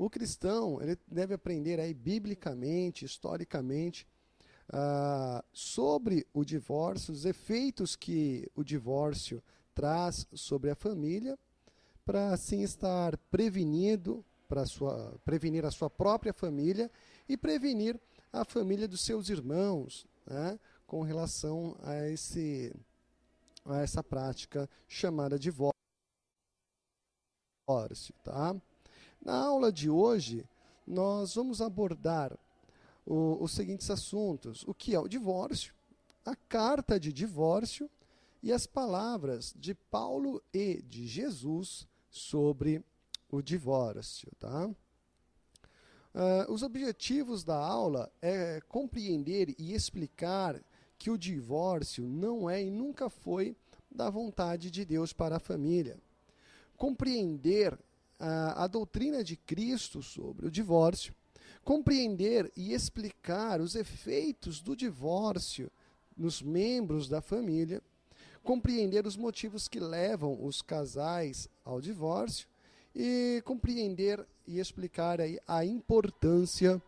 o cristão ele deve aprender aí biblicamente, historicamente, sobre o divórcio, os efeitos que o divórcio traz sobre a família, para assim estar prevenido, prevenir a sua própria família e prevenir a família dos seus irmãos, né, com relação a essa prática chamada divórcio. Tá? Na aula de hoje, nós vamos abordar os seguintes assuntos: o que é o divórcio, a carta de divórcio e as palavras de Paulo e de Jesus sobre o divórcio. Tá? Os objetivos da aula é compreender e explicar que o divórcio não é e nunca foi da vontade de Deus para a família. Compreender a doutrina de Cristo sobre o divórcio, compreender e explicar os efeitos do divórcio nos membros da família, compreender os motivos que levam os casais ao divórcio e compreender e explicar aí a importância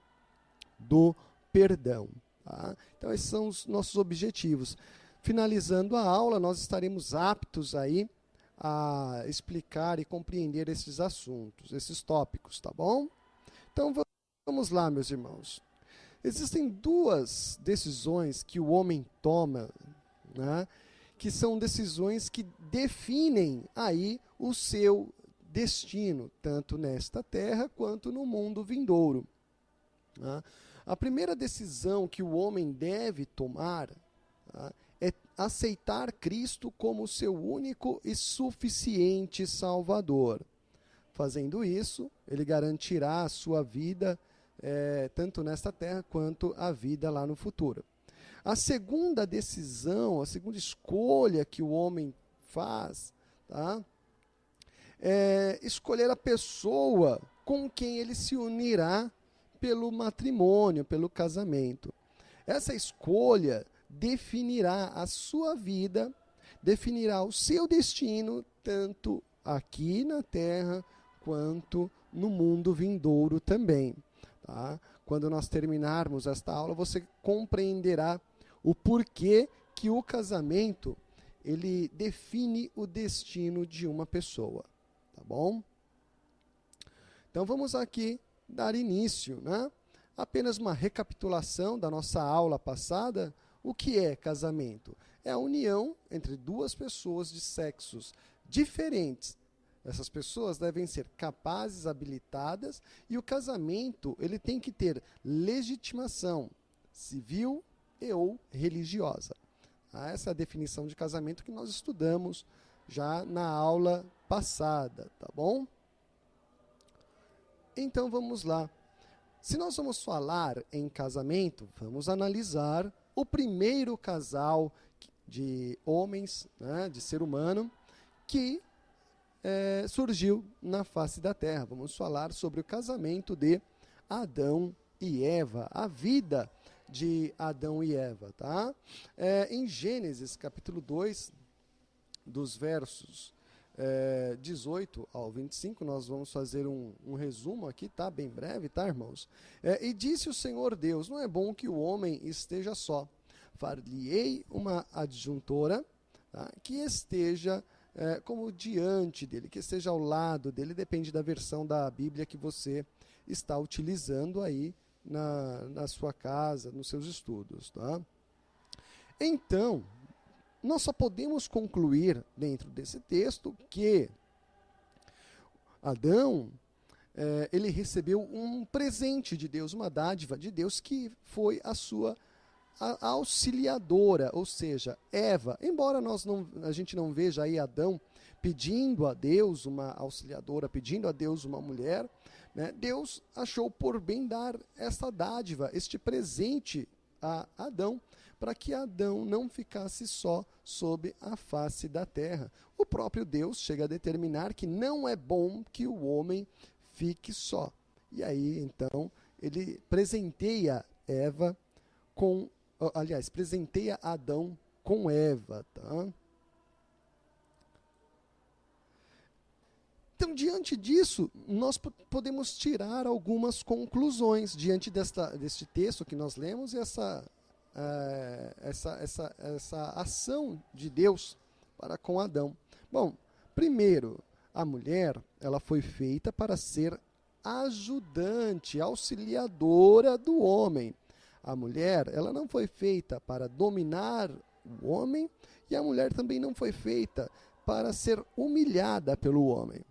do perdão. Tá? Então, esses são os nossos objetivos. Finalizando a aula, nós estaremos aptos aí a explicar e compreender esses assuntos, esses tópicos, tá bom? Então, vamos lá, meus irmãos. Existem duas decisões que o homem toma, né, que são decisões que definem aí o seu destino, tanto nesta terra quanto no mundo vindouro. Né? A primeira decisão que o homem deve tomar, tá, é aceitar Cristo como seu único e suficiente Salvador. Fazendo isso, ele garantirá a sua vida, tanto nesta terra quanto a vida lá no futuro. A segunda decisão, a segunda escolha que o homem faz, tá, é escolher a pessoa com quem ele se unirá pelo matrimônio, pelo casamento. Essa escolha definirá a sua vida, definirá o seu destino, tanto aqui na terra quanto no mundo vindouro também. Tá? Quando nós terminarmos esta aula, você compreenderá o porquê que o casamento ele define o destino de uma pessoa. Tá bom? Então vamos aqui dar início, né? Apenas uma recapitulação da nossa aula passada. O que é casamento? É a união entre duas pessoas de sexos diferentes. Essas pessoas devem ser capazes, habilitadas, e o casamento ele tem que ter legitimação civil e ou religiosa. Essa é a definição de casamento que nós estudamos já na aula passada, tá bom? Então vamos lá. Se nós vamos falar em casamento, vamos analisar o primeiro casal de homens, né, de ser humano, que surgiu na face da terra. Vamos falar sobre o casamento de Adão e Eva, a vida de Adão e Eva. Tá? Em Gênesis, capítulo 2, dos versos 18 ao 25, nós vamos fazer um resumo aqui, tá? Bem breve, tá, irmãos? E disse o Senhor Deus, não é bom que o homem esteja só. Far-lhe-ei uma adjuntora, tá? Que esteja como diante dele, que esteja ao lado dele, depende da versão da Bíblia que você está utilizando aí na sua casa, nos seus estudos, tá? Então, nós só podemos concluir dentro desse texto que Adão, ele recebeu um presente de Deus, uma dádiva de Deus, que foi a sua auxiliadora, ou seja, Eva. Embora a gente não veja aí Adão pedindo a Deus uma auxiliadora, pedindo a Deus uma mulher, né, Deus achou por bem dar esta dádiva, este presente a Adão, para que Adão não ficasse só sob a face da terra. O próprio Deus chega a determinar que não é bom que o homem fique só. E aí, então, ele presenteia Eva com, aliás, presenteia Adão com Eva, tá? Então, diante disso, nós podemos tirar algumas conclusões diante deste texto que nós lemos e essa ação de Deus para com Adão. Bom, primeiro, a mulher, ela foi feita para ser ajudante, auxiliadora do homem. A mulher, ela não foi feita para dominar o homem, e a mulher também não foi feita para ser humilhada pelo homem.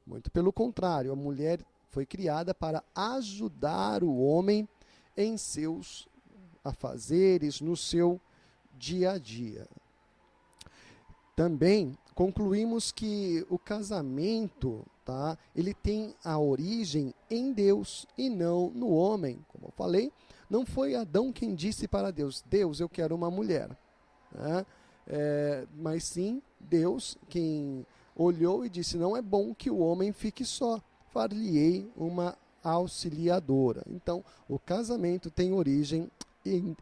Muito pelo contrário, a mulher foi criada para ajudar o homem em seus afazeres, no seu dia a dia. Também concluímos que o casamento, tá, ele tem a origem em Deus e não no homem. Como eu falei, não foi Adão quem disse para Deus: Deus, eu quero uma mulher. Né? Mas sim Deus quem olhou e disse: não é bom que o homem fique só, far-lhe-ei uma auxiliadora. Então, o casamento tem origem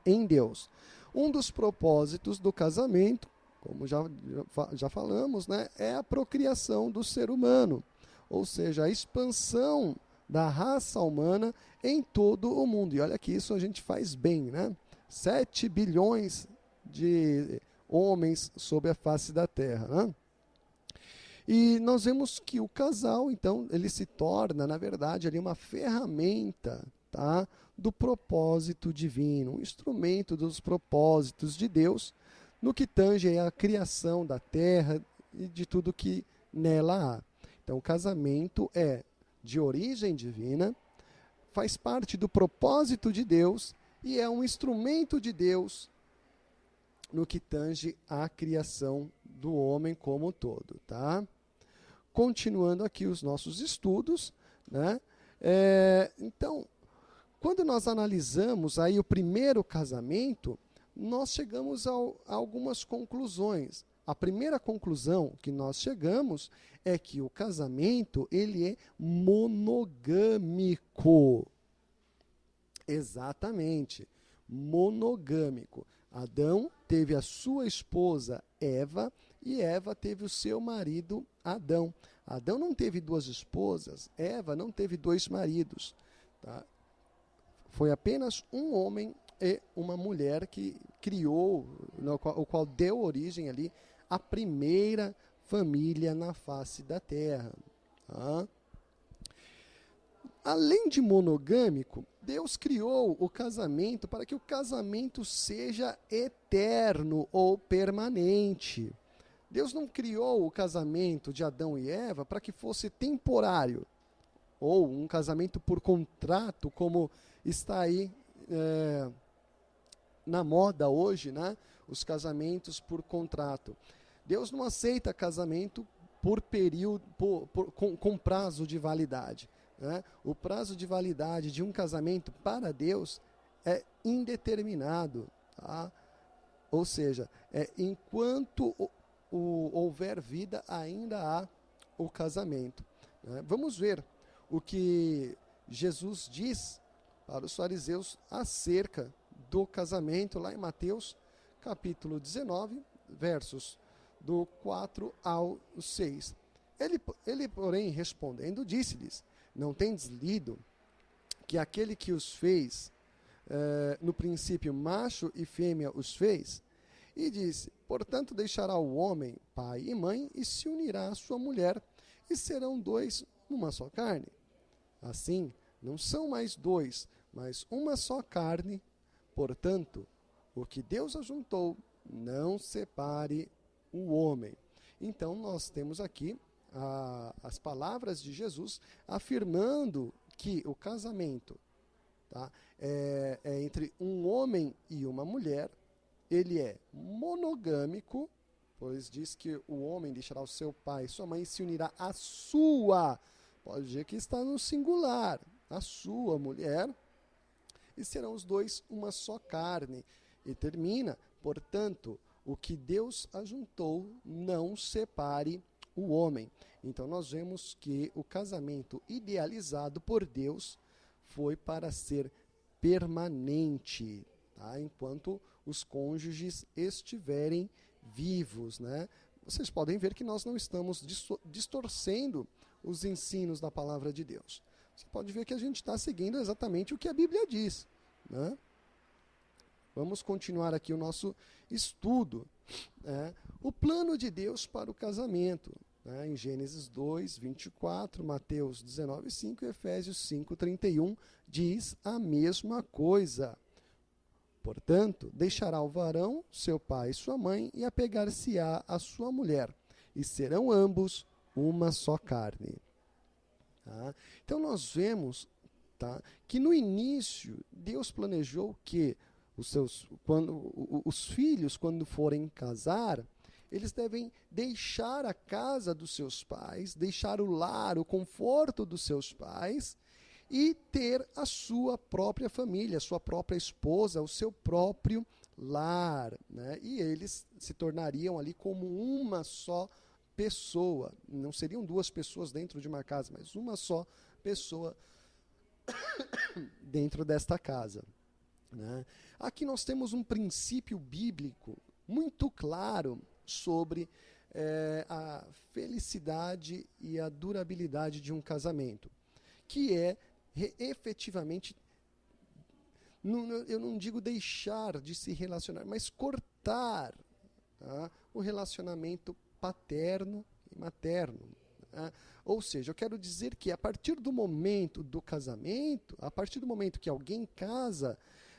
em Deus. Um dos propósitos do casamento, como já falamos, né, é a procriação do ser humano, ou seja, a expansão da raça humana em todo o mundo. E olha que isso a gente faz bem, né? 7 bilhões de homens sobre a face da Terra, né? E nós vemos que o casal, então, ele se torna, na verdade, ali uma ferramenta, tá, do propósito divino, um instrumento dos propósitos de Deus, no que tange a criação da terra e de tudo que nela há. Então, o casamento é de origem divina, faz parte do propósito de Deus e é um instrumento de Deus no que tange à criação do homem como um todo, tá? Continuando aqui os nossos estudos, né? Então, quando nós analisamos aí o primeiro casamento, nós chegamos a algumas conclusões. A primeira conclusão que nós chegamos é que o casamento, ele é monogâmico. Exatamente, monogâmico. Adão teve a sua esposa Eva e Eva teve o seu marido Adão. Adão não teve 2 esposas, Eva não teve 2 maridos. Tá? Foi apenas um homem e uma mulher que criou, o qual deu origem ali à primeira família na face da terra. Tá? Além de monogâmico, Deus criou o casamento para que o casamento seja eterno ou permanente. Deus não criou o casamento de Adão e Eva para que fosse temporário, ou um casamento por contrato, como está aí na moda hoje, né? Os casamentos por contrato. Deus não aceita casamento por período, com prazo de validade. Né? O prazo de validade de um casamento para Deus é indeterminado. Tá? Ou seja, enquanto houver vida, ainda há o casamento. Né? Vamos ver o que Jesus diz para os fariseus acerca do casamento, lá em Mateus, capítulo 19, versos do 4 ao 6. Ele, porém, respondendo, disse-lhes: não tendes lido que aquele que os fez, no princípio macho e fêmea os fez? E disse: portanto deixará o homem pai e mãe e se unirá à sua mulher, e serão 2 numa só carne. Assim, não são mais 2, mas uma só carne. Portanto, o que Deus ajuntou, não separe o homem. Então, nós temos aqui as palavras de Jesus afirmando que o casamento, tá, é entre um homem e uma mulher. Ele é monogâmico, pois diz que o homem deixará o seu pai e sua mãe e se unirá à sua, pode dizer que está no singular, a sua mulher, e serão os 2 uma só carne. E termina: portanto, o que Deus ajuntou, não separe o homem. Então nós vemos que o casamento idealizado por Deus foi para ser permanente, tá? Enquanto os cônjuges estiverem vivos, né? Vocês podem ver que nós não estamos distorcendo os ensinos da palavra de Deus. Você pode ver que a gente está seguindo exatamente o que a Bíblia diz, né? Vamos continuar aqui o nosso estudo. O plano de Deus para o casamento, né? Em Gênesis 2, 24, Mateus 19, 5 e Efésios 5, 31, diz a mesma coisa. Portanto, deixará o varão, seu pai e sua mãe, e apegar-se-á à sua mulher, e serão ambos uma só carne. Tá? Então nós vemos, tá, que no início Deus planejou que os filhos, quando forem casar, eles devem deixar a casa dos seus pais, deixar o lar, o conforto dos seus pais e ter a sua própria família, a sua própria esposa, o seu próprio lar, né? E eles se tornariam ali como uma só pessoa. Não seriam duas pessoas dentro de uma casa, mas uma só pessoa dentro desta casa, né? Aqui nós temos um princípio bíblico muito claro sobre a felicidade e a durabilidade de um casamento, que é efetivamente, eu não digo deixar de se relacionar, mas cortar, tá, o relacionamento paterno e materno. Tá? Ou seja, eu quero dizer que a partir do momento do casamento, a partir do momento que alguém casa,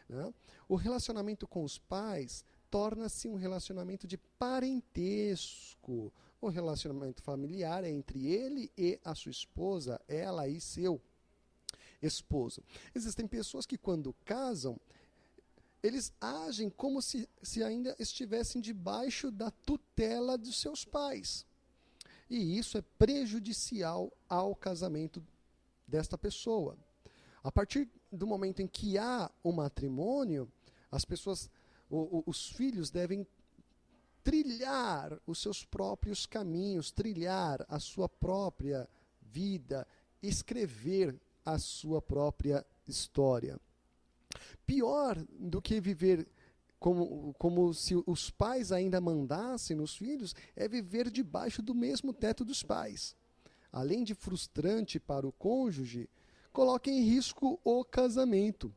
né, o relacionamento com os pais torna-se um relacionamento de parentesco. O relacionamento familiar é entre ele e a sua esposa, ela e seu esposo. Existem pessoas que, quando casam, eles agem como se ainda estivessem debaixo da tutela dos seus pais. E isso é prejudicial ao casamento desta pessoa. A partir do momento em que há o matrimônio, as pessoas, os filhos devem trilhar os seus próprios caminhos, trilhar a sua própria vida, escrever a sua própria história. Pior do que viver como se os pais ainda mandassem nos filhos, é viver debaixo do mesmo teto dos pais. Além de frustrante para o cônjuge, coloca em risco o casamento,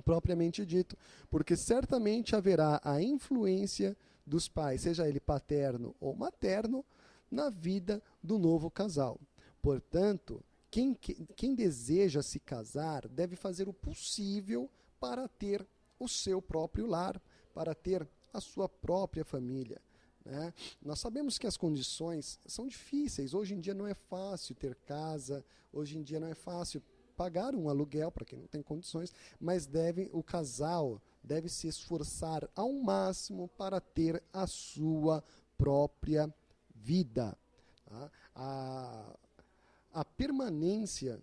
propriamente dito, porque certamente haverá a influência dos pais, seja ele paterno ou materno, na vida do novo casal. Portanto, quem deseja se casar deve fazer o possível para ter o seu próprio lar, para ter a sua própria família, né? Nós sabemos que as condições são difíceis. Hoje em dia não é fácil ter casa, hoje em dia não é fácil pagar um aluguel para quem não tem condições, mas o casal deve se esforçar ao máximo para ter a sua própria vida. Tá? A permanência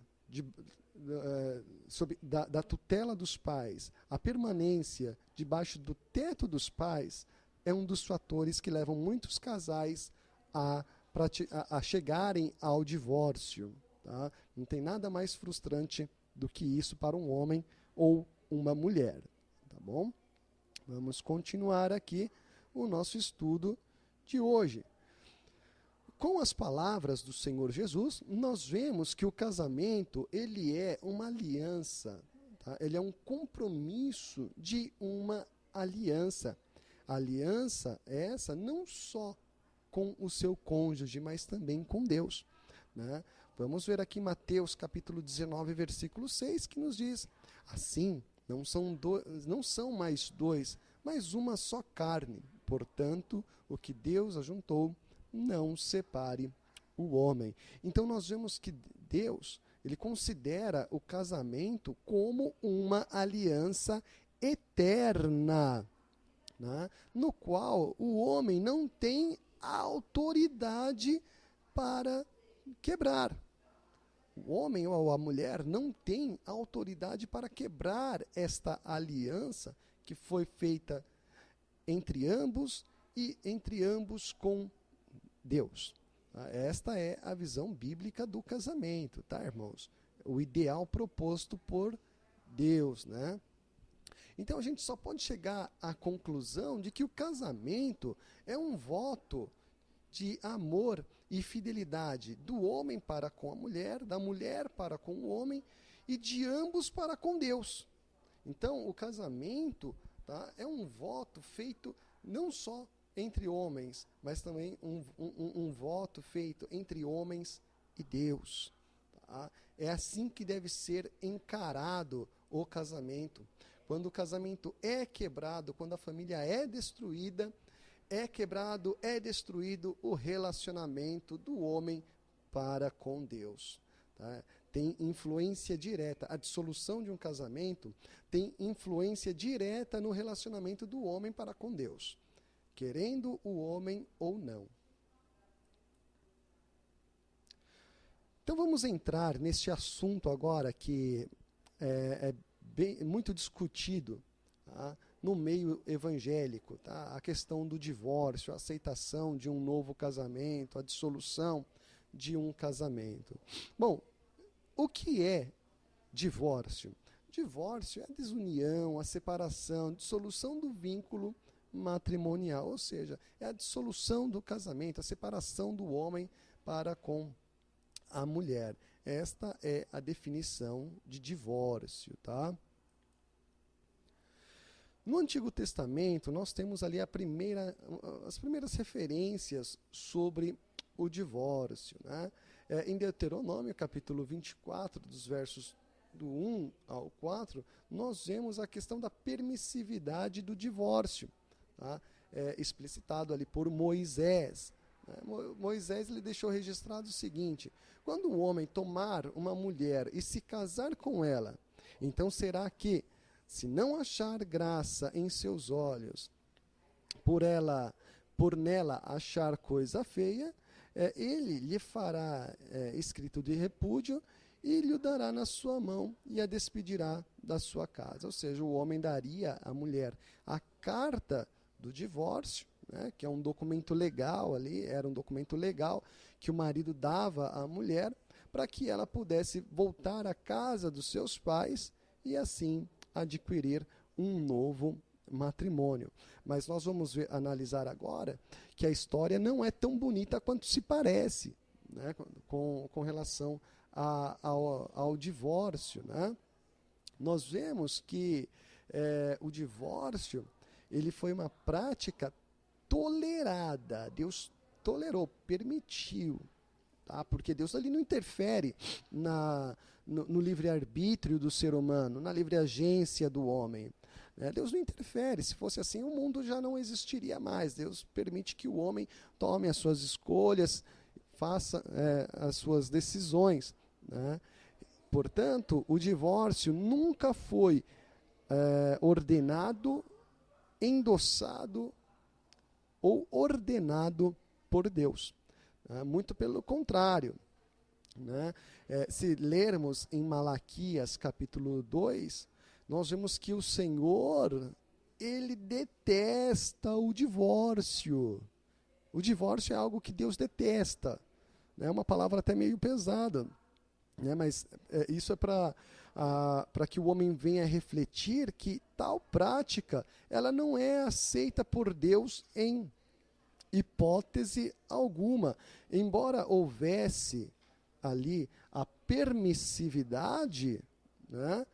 da tutela dos pais, a permanência debaixo do teto dos pais é um dos fatores que levam muitos casais a chegarem ao divórcio. Tá? Não tem nada mais frustrante do que isso para um homem ou uma mulher. Tá bom? Vamos continuar aqui o nosso estudo de hoje. Com as palavras do Senhor Jesus, nós vemos que o casamento, ele é uma aliança, tá? Ele é um compromisso de uma aliança. Aliança essa não só com o seu cônjuge, mas também com Deus, né? Vamos ver aqui Mateus capítulo 19, versículo 6, que nos diz: assim, não são mais dois, mas uma só carne. Portanto, o que Deus ajuntou, não separe o homem. Então nós vemos que Deus, ele considera o casamento como uma aliança eterna, né? No qual o homem não tem autoridade para quebrar. O homem ou a mulher não tem autoridade para quebrar esta aliança que foi feita entre ambos e entre ambos com Deus. Esta é a visão bíblica do casamento, tá, irmãos? O ideal proposto por Deus, né? Então a gente só pode chegar à conclusão de que o casamento é um voto de amor e fidelidade do homem para com a mulher, da mulher para com o homem e de ambos para com Deus. Então, o casamento, tá, é um voto feito não só entre homens, mas também um voto feito entre homens e Deus. Tá? É assim que deve ser encarado o casamento. Quando o casamento é quebrado, quando a família é destruída, é quebrado, é destruído o relacionamento do homem para com Deus. Tá? Tem influência direta. A dissolução de um casamento tem influência direta no relacionamento do homem para com Deus, querendo o homem ou não. Então vamos entrar neste assunto agora que é muito discutido, tá, no meio evangélico, tá? A questão do divórcio, a aceitação de um novo casamento, a dissolução de um casamento. Bom, o que é divórcio? Divórcio é a desunião, a separação, a dissolução do vínculo matrimonial, ou seja, é a dissolução do casamento, a separação do homem para com a mulher. Esta é a definição de divórcio, tá? No Antigo Testamento, nós temos ali as primeiras referências sobre o divórcio, né? Em Deuteronômio, capítulo 24, dos versos do 1 ao 4, nós vemos a questão da permissividade do divórcio, tá? Explicitado ali por Moisés. Moisés ele deixou registrado o seguinte: quando o homem tomar uma mulher e se casar com ela, então será que, se não achar graça em seus olhos, por nela achar coisa feia, ele lhe fará escrito de repúdio e lhe dará na sua mão e a despedirá da sua casa. Ou seja, o homem daria à mulher a carta do divórcio, né, que é um documento legal ali, era um documento legal que o marido dava à mulher para que ela pudesse voltar à casa dos seus pais e assim adquirir um novo matrimônio. Mas nós vamos analisar agora que a história não é tão bonita quanto se parece, né, com relação ao divórcio. Né? Nós vemos que o divórcio ele foi uma prática tolerada. Deus tolerou, permitiu. Tá? Porque Deus ali não interfere no livre-arbítrio do ser humano, na livre agência do homem. Deus não interfere. Se fosse assim, o mundo já não existiria mais. Deus permite que o homem tome as suas escolhas, faça as suas decisões. Né? Portanto, o divórcio nunca foi ordenado, endossado ou ordenado por Deus. Muito pelo contrário. Né? Se lermos em Malaquias capítulo 2, nós vemos que o Senhor, ele detesta o divórcio. O divórcio é algo que Deus detesta. É uma palavra até meio pesada, né? Mas isso é para que o homem venha refletir que tal prática ela não é aceita por Deus em hipótese alguma. Embora houvesse ali a permissividade, né?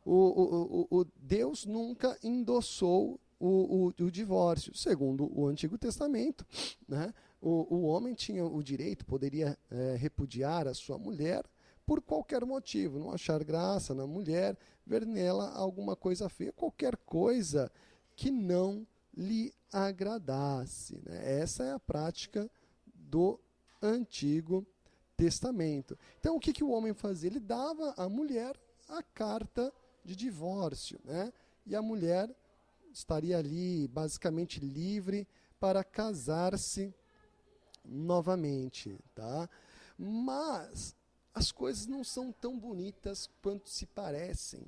O Deus nunca endossou o divórcio. Segundo o Antigo Testamento, né, o homem tinha o direito, poderia repudiar a sua mulher por qualquer motivo, não achar graça na mulher, ver nela alguma coisa feia, qualquer coisa que não lhe agradasse. Né? Essa é a prática do Antigo Testamento. Então, o que o homem fazia? Ele dava à mulher a carta de divórcio, né? E a mulher estaria ali basicamente livre para casar-se novamente, tá? Mas as coisas não são tão bonitas quanto se parecem,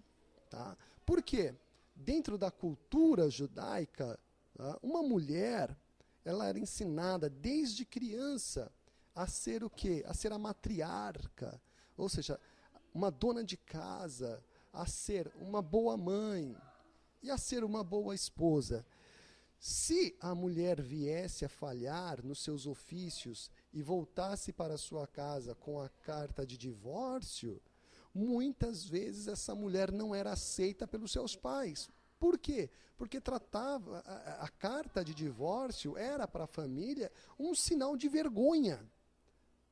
tá? Por quê? Dentro da cultura judaica, tá? Uma mulher, ela era ensinada desde criança a ser o quê? A ser a matriarca, ou seja, uma dona de casa, a ser uma boa mãe e a ser uma boa esposa. Se a mulher viesse a falhar nos seus ofícios e voltasse para sua casa com a carta de divórcio, muitas vezes essa mulher não era aceita pelos seus pais. Por quê? Porque tratava, a carta de divórcio era para a família um sinal de vergonha.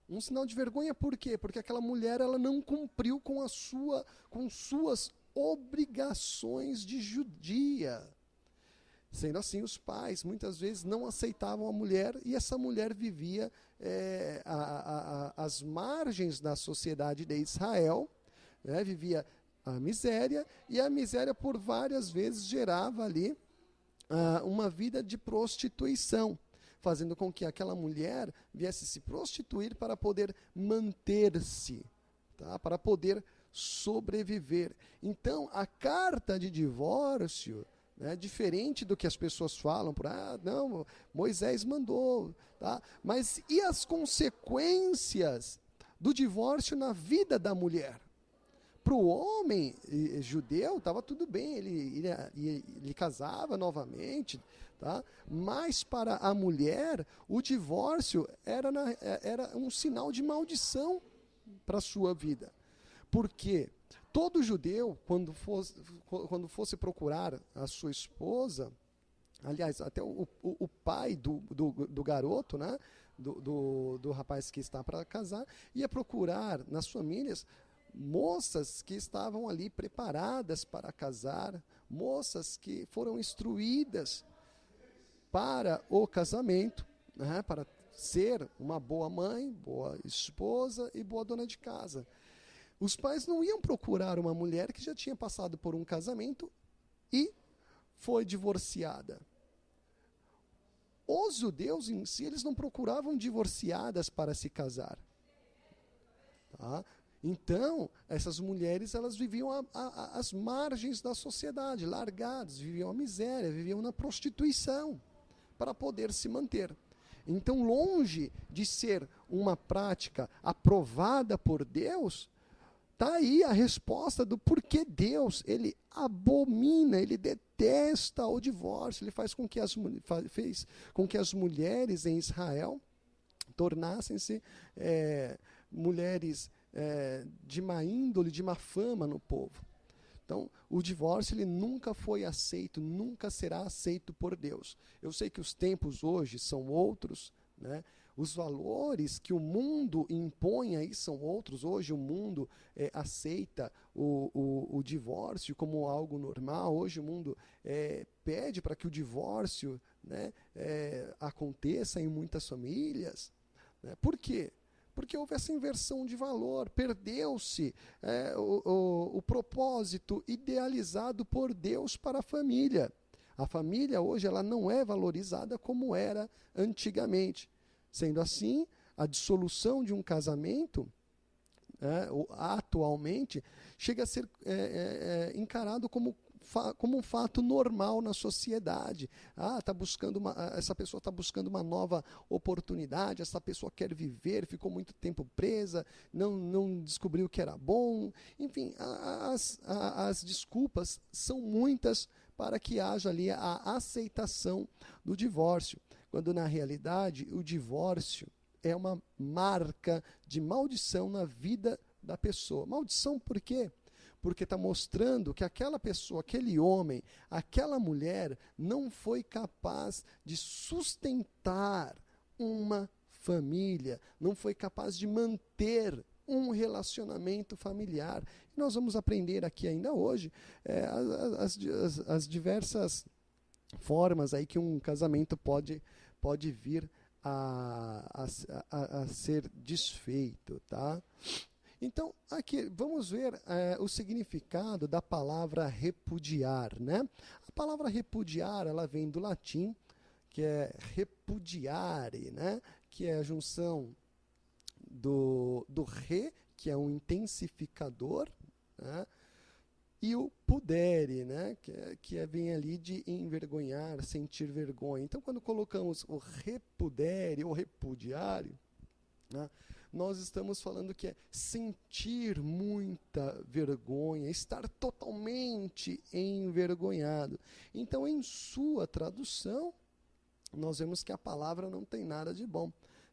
Um sinal de vergonha por quê? Porque aquela mulher ela não cumpriu com suas obrigações de judia. Sendo assim, os pais muitas vezes não aceitavam a mulher e essa mulher vivia às margens da sociedade de Israel, né, vivia a miséria, e a miséria por várias vezes gerava ali uma vida de prostituição, fazendo com que aquela mulher viesse se prostituir para poder manter-se, tá? Para poder sobreviver. Então, a carta de divórcio, né, diferente do que as pessoas falam, não, Moisés mandou, tá? Mas e as consequências do divórcio na vida da mulher? Para o homem judeu estava tudo bem, ele casava novamente, tá? Mas para a mulher o divórcio era um sinal de maldição para a sua vida. Porque todo judeu, quando fosse procurar a sua esposa, aliás, até o pai do garoto, né? do rapaz que está para casar, ia procurar nas famílias moças que estavam ali preparadas para casar, moças que foram instruídas para o casamento, né, para ser uma boa mãe, boa esposa e boa dona de casa. Os pais não iam procurar uma mulher que já tinha passado por um casamento e foi divorciada. Os judeus em si, eles não procuravam divorciadas para se casar. Tá? Então, essas mulheres, elas viviam às margens da sociedade, largadas, viviam a miséria, viviam na prostituição, para poder se manter. Então, longe de ser uma prática aprovada por Deus, está aí a resposta do porquê Deus, ele abomina, ele detesta o divórcio, ele fez com que as mulheres em Israel tornassem-se mulheres de má índole, de má fama no povo. Então, o divórcio ele nunca foi aceito, nunca será aceito por Deus. Eu sei que os tempos hoje são outros, né? Os valores que o mundo impõe aí são outros. Hoje o mundo aceita o divórcio como algo normal. Hoje o mundo pede para que o divórcio, né, aconteça em muitas famílias. Né? Por quê? Porque houve essa inversão de valor, perdeu-se o propósito idealizado por Deus para a família. A família hoje ela não é valorizada como era antigamente. Sendo assim, a dissolução de um casamento, atualmente, chega a ser encarado como um fato normal na sociedade. Essa pessoa está buscando uma nova oportunidade, essa pessoa quer viver, ficou muito tempo presa, não descobriu que era bom. Enfim, as desculpas são muitas para que haja ali a aceitação do divórcio, quando na realidade o divórcio é uma marca de maldição na vida da pessoa. Maldição por quê? Porque está mostrando que aquela pessoa, aquele homem, aquela mulher não foi capaz de sustentar uma família, não foi capaz de manter um relacionamento familiar. E nós vamos aprender aqui ainda hoje as diversas formas aí que um casamento pode vir a ser desfeito, tá? Então, aqui, vamos ver o significado da palavra repudiar, né? A palavra repudiar, ela vem do latim, que é repudiare, né? Que é a junção do re, que é um intensificador, né? E o pudere, né? que vem ali de envergonhar, sentir vergonha. Então, quando colocamos o repudere ou repudiare, né? Nós estamos falando que é sentir muita vergonha, estar totalmente envergonhado. Então, em sua tradução, nós vemos que a palavra não tem nada de bom.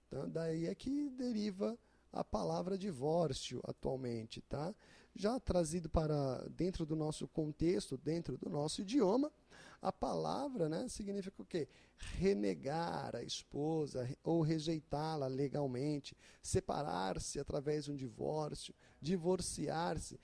Tá? Daí é que deriva a palavra divórcio atualmente, tá? Já trazido para dentro do nosso contexto, dentro do nosso idioma, a palavra, né, significa o quê? Renegar a esposa ou rejeitá-la legalmente, separar-se através de um divórcio, divorciar-se.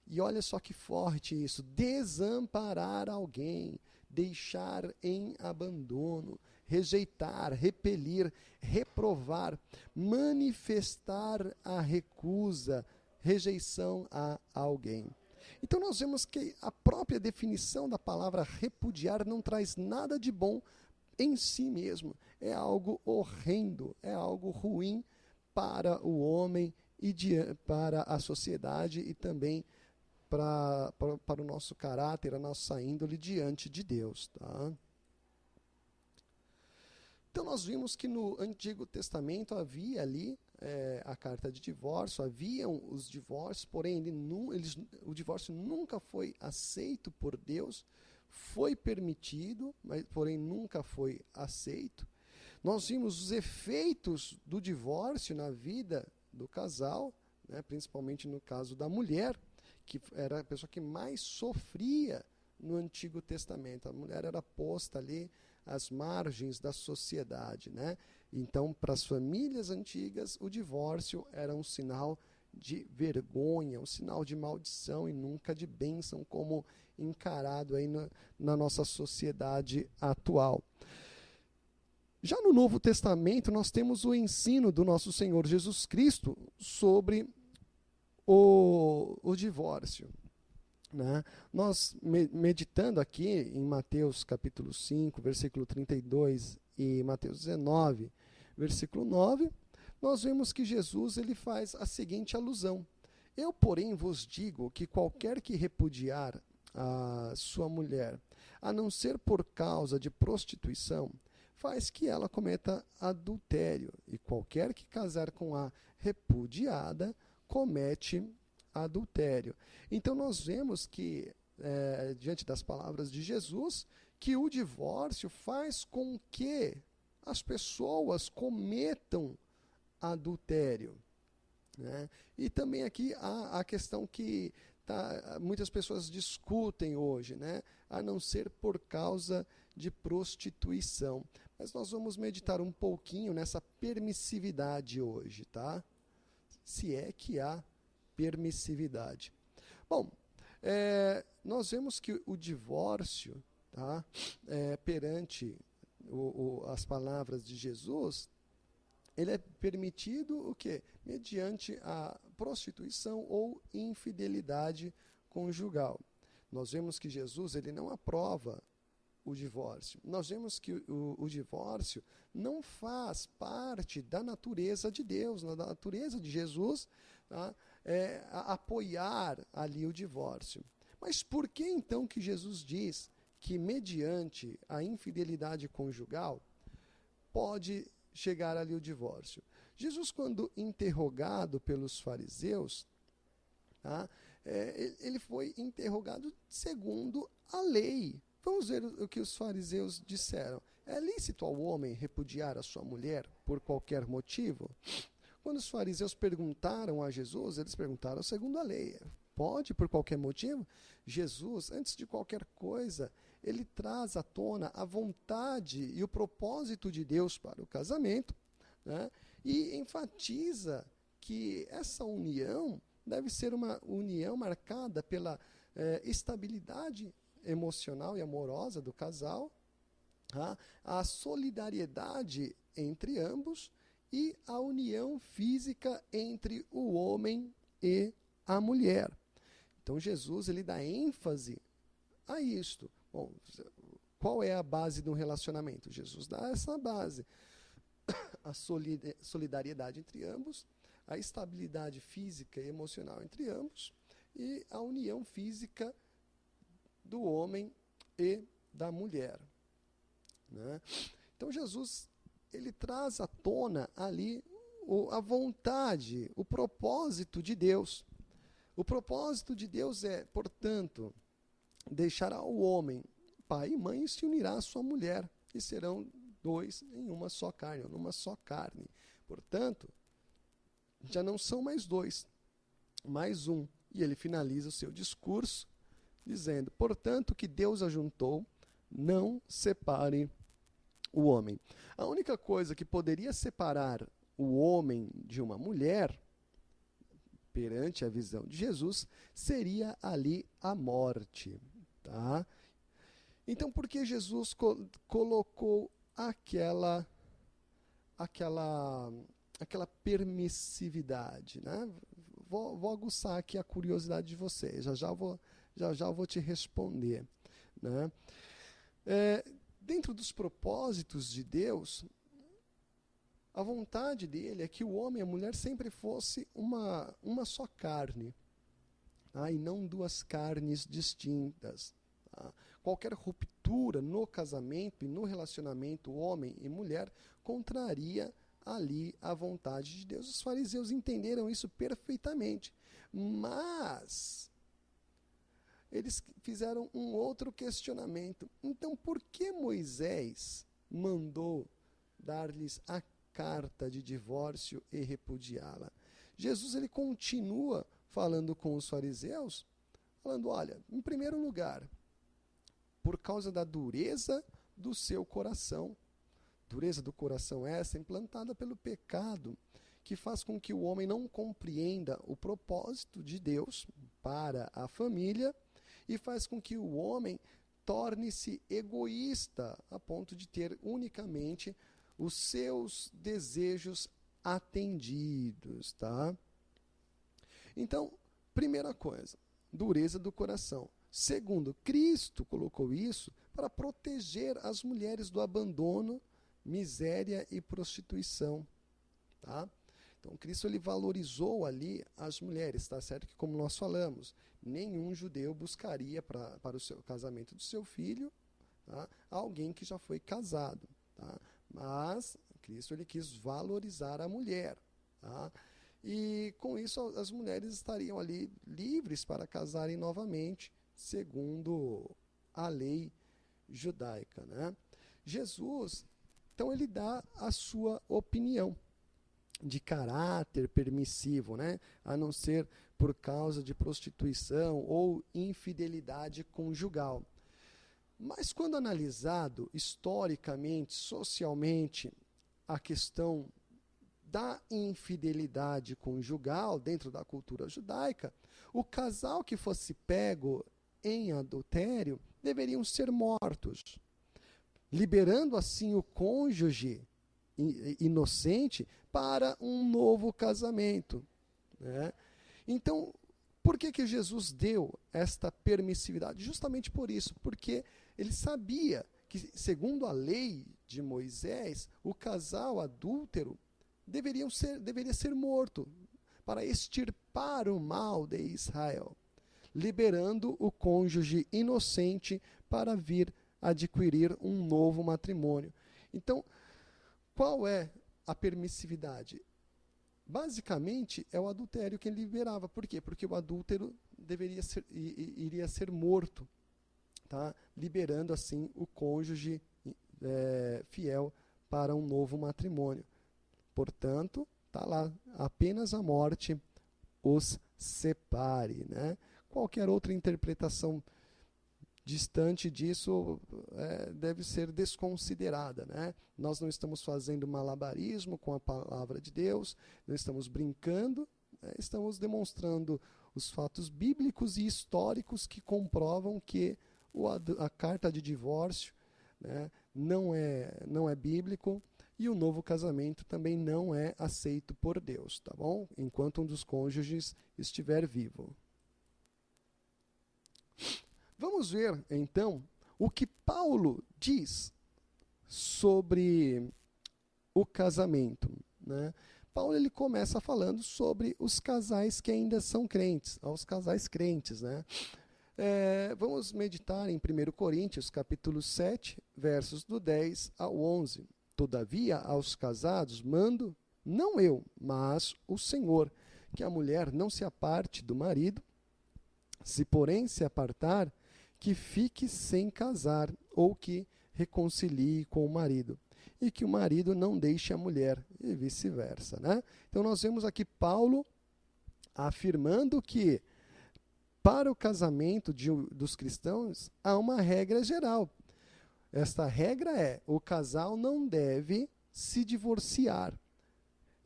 E olha só que forte isso, desamparar alguém, deixar em abandono, rejeitar, repelir, reprovar, manifestar a recusa, rejeição a alguém. Então nós vemos que a própria definição da palavra repudiar não traz nada de bom em si mesmo. É algo horrendo, é algo ruim para o homem e para a sociedade e também para o nosso caráter, a nossa índole diante de Deus. Tá? Então nós vimos que no Antigo Testamento havia ali a carta de divórcio, haviam os divórcios, porém o divórcio nunca foi aceito por Deus, foi permitido, mas porém nunca foi aceito. Nós vimos os efeitos do divórcio na vida do casal, né, principalmente no caso da mulher, que era a pessoa que mais sofria no Antigo Testamento. A mulher era posta ali às margens da sociedade, né? Então, para as famílias antigas, o divórcio era um sinal de vergonha, um sinal de maldição e nunca de bênção, como encarado aí na nossa sociedade atual. Já no Novo Testamento, nós temos o ensino do nosso Senhor Jesus Cristo sobre o divórcio. Né? Nós, meditando aqui em Mateus capítulo 5, versículo 32 e Mateus 19, versículo 9, nós vemos que Jesus ele faz a seguinte alusão. Eu, porém, vos digo que qualquer que repudiar a sua mulher, a não ser por causa de prostituição, faz que ela cometa adultério, e qualquer que casar com a repudiada, comete adultério. Então nós vemos que, diante das palavras de Jesus, que o divórcio faz com que as pessoas cometam adultério. Né? E também aqui há a questão que muitas pessoas discutem hoje, né? A não ser por causa de prostituição. Mas nós vamos meditar um pouquinho nessa permissividade hoje, tá? Se é que há permissividade. Bom, nós vemos que o divórcio, tá? Perante as palavras de Jesus, ele é permitido o quê? Mediante a prostituição ou infidelidade conjugal. Nós vemos que Jesus ele não aprova o divórcio. Nós vemos que o divórcio não faz parte da natureza de Deus, da natureza de Jesus, tá? Apoiar ali o divórcio. Mas por que então que Jesus diz que mediante a infidelidade conjugal pode chegar ali o divórcio? Jesus, quando interrogado pelos fariseus, tá? Ele foi interrogado segundo a lei. Vamos ver o que os fariseus disseram. É lícito ao homem repudiar a sua mulher por qualquer motivo? Quando os fariseus perguntaram a Jesus, eles perguntaram segundo a lei. Pode por qualquer motivo? Jesus, antes de qualquer coisa, ele traz à tona a vontade e o propósito de Deus para o casamento, né? E enfatiza que essa união deve ser uma união marcada pela estabilidade emocional e amorosa do casal, tá? A solidariedade entre ambos e a união física entre o homem e a mulher. Então Jesus ele dá ênfase a isto. Bom, qual é a base do relacionamento? Jesus dá essa base. A solidariedade entre ambos, a estabilidade física e emocional entre ambos e a união física do homem e da mulher. Né? Então Jesus ele traz à tona ali a vontade, o propósito de Deus. O propósito de Deus é, portanto, deixará o homem, pai e mãe, e se unirá à sua mulher, e serão dois em uma só carne, ou numa só carne. Portanto, já não são mais dois, mais um. E ele finaliza o seu discurso dizendo: portanto, o que Deus ajuntou, não separe o homem. A única coisa que poderia separar o homem de uma mulher, perante a visão de Jesus, seria ali a morte. Tá? Então, por que Jesus colocou aquela permissividade, né? Vou aguçar aqui a curiosidade de vocês, já vou te responder, né? Dentro dos propósitos de Deus, a vontade dele é que o homem e a mulher sempre fosse uma só carne, tá? E não duas carnes distintas. Tá? Qualquer ruptura no casamento e no relacionamento homem e mulher contraria ali a vontade de Deus. Os fariseus entenderam isso perfeitamente, mas eles fizeram um outro questionamento. Então, por que Moisés mandou dar-lhes a carta de divórcio e repudiá-la? Jesus ele continua falando com os fariseus, falando: olha, em primeiro lugar, por causa da dureza do seu coração. Dureza do coração essa implantada pelo pecado, que faz com que o homem não compreenda o propósito de Deus para a família e faz com que o homem torne-se egoísta a ponto de ter unicamente os seus desejos atendidos, tá? Então, primeira coisa, dureza do coração. Segundo, Cristo colocou isso para proteger as mulheres do abandono, miséria e prostituição, tá? Então, Cristo ele valorizou ali as mulheres, tá certo? Que, como nós falamos, nenhum judeu buscaria para o seu casamento do seu filho, tá? Alguém que já foi casado, tá? Mas Cristo ele quis valorizar a mulher, tá? E com isso as mulheres estariam ali livres para casarem novamente, segundo a lei judaica, né? Jesus, então, ele dá a sua opinião de caráter permissivo, né? A não ser por causa de prostituição ou infidelidade conjugal. Mas quando analisado historicamente, socialmente, a questão da infidelidade conjugal dentro da cultura judaica, o casal que fosse pego em adultério deveriam ser mortos, liberando assim o cônjuge inocente para um novo casamento, né? Então, por que Jesus deu esta permissividade? Justamente por isso, porque ele sabia que, segundo a lei de Moisés, o casal adúltero deveria ser morto para extirpar o mal de Israel, liberando o cônjuge inocente para vir adquirir um novo matrimônio. Então, qual é a permissividade? Basicamente, é o adultério que ele liberava. Por quê? Porque o adúltero iria ser morto, tá? Liberando assim o cônjuge fiel para um novo matrimônio. Portanto, está lá, apenas a morte os separe, né? Qualquer outra interpretação distante disso deve ser desconsiderada, né? Nós não estamos fazendo malabarismo com a palavra de Deus, não estamos brincando, né? Estamos demonstrando os fatos bíblicos e históricos que comprovam que a carta de divórcio, né, não é bíblico, e o novo casamento também não é aceito por Deus, tá bom? Enquanto um dos cônjuges estiver vivo. Vamos ver, então, o que Paulo diz sobre o casamento, né? Paulo ele começa falando sobre os casais que ainda são crentes, aos casais crentes, né? Vamos meditar em 1 Coríntios, capítulo 7, versos do 10 ao 11. Todavia, aos casados mando, não eu, mas o Senhor, que a mulher não se aparte do marido, se porém se apartar, que fique sem casar, ou que reconcilie com o marido. e que o marido não deixe a mulher, e vice-versa, né? Então nós vemos aqui Paulo afirmando que para o casamento dos cristãos há uma regra geral. Esta regra é: o casal não deve se divorciar.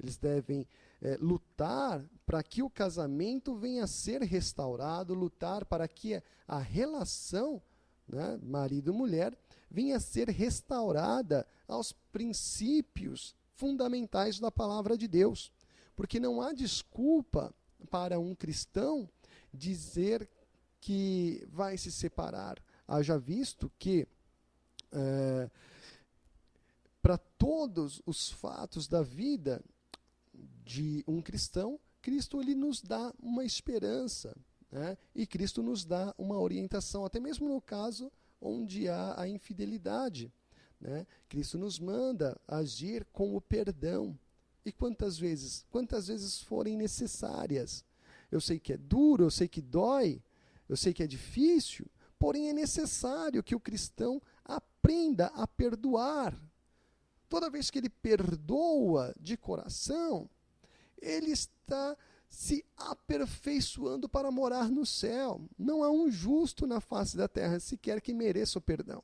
Eles devem lutar para que o casamento venha a ser restaurado, lutar para que a relação, né, marido e mulher, venha a ser restaurada aos princípios fundamentais da palavra de Deus. Porque não há desculpa para um cristão dizer que vai se separar. Haja visto que para todos os fatos da vida de um cristão, Cristo ele nos dá uma esperança, né? E Cristo nos dá uma orientação, até mesmo no caso onde há a infidelidade, né? Cristo nos manda agir com o perdão. E quantas vezes? Quantas vezes forem necessárias. Eu sei que é duro, eu sei que dói, eu sei que é difícil, porém é necessário que o cristão aprenda a perdoar. Toda vez que ele perdoa de coração, ele está se aperfeiçoando para morar no céu. Não há um justo na face da terra sequer que mereça o perdão,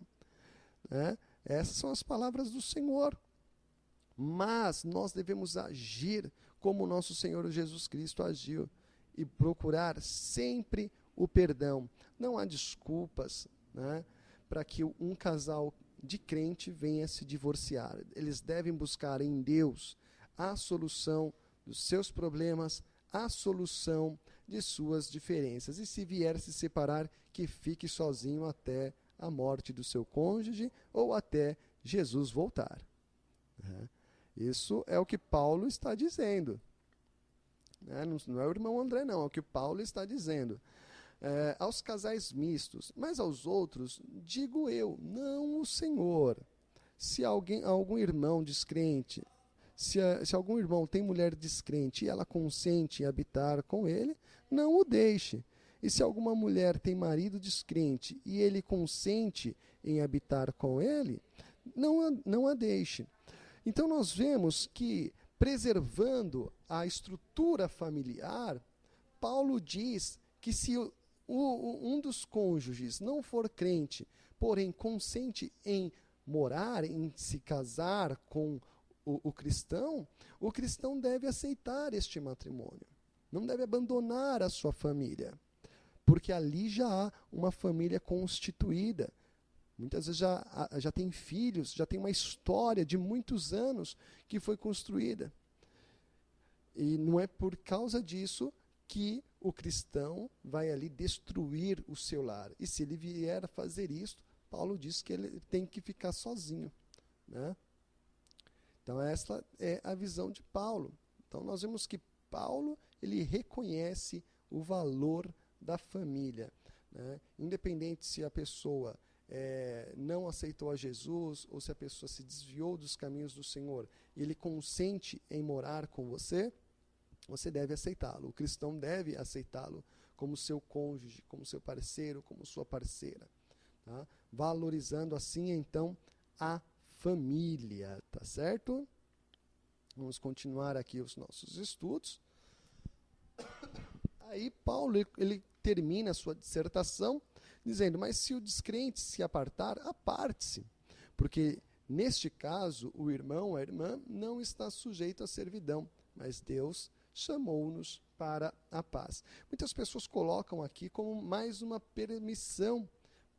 né? Essas são as palavras do Senhor. Mas nós devemos agir como o nosso Senhor Jesus Cristo agiu e procurar sempre o perdão. Não há desculpas, né, para que um casal de crente venha se divorciar. Eles devem buscar em Deus a solução dos seus problemas, a solução de suas diferenças. E se vier se separar, que fique sozinho até a morte do seu cônjuge ou até Jesus voltar. Isso é o que Paulo está dizendo. Não é o irmão André, não, é o que Paulo está dizendo. Aos casais mistos, mas aos outros, digo eu, não o Senhor. Se algum irmão descrente, se algum irmão tem mulher descrente e ela consente em habitar com ele, não o deixe. E se alguma mulher tem marido descrente e ele consente em habitar com ele, não a deixe. Então nós vemos que, preservando a estrutura familiar, Paulo diz que se um dos cônjuges não for crente, porém consente em morar, em se casar com o cristão deve aceitar este matrimônio. Não deve abandonar a sua família, porque ali já há uma família constituída. Muitas vezes já tem filhos, já tem uma história de muitos anos que foi construída. E não é por causa disso que o cristão vai ali destruir o seu lar. E se ele vier a fazer isso, Paulo diz que ele tem que ficar sozinho, né? Então essa é a visão de Paulo. Então nós vemos que Paulo ele reconhece o valor da família, né? Independente se a pessoa não aceitou a Jesus ou se a pessoa se desviou dos caminhos do Senhor e ele consente em morar com você, você deve aceitá-lo. O cristão deve aceitá-lo como seu cônjuge, como seu parceiro, como sua parceira, tá? Valorizando assim então a família, tá certo? Vamos continuar aqui os nossos estudos. Aí Paulo ele termina a sua dissertação dizendo: mas se o descrente se apartar, aparte-se, porque neste caso o irmão, a irmã, não está sujeito à servidão, mas Deus chamou-nos para a paz. Muitas pessoas colocam aqui como mais uma permissão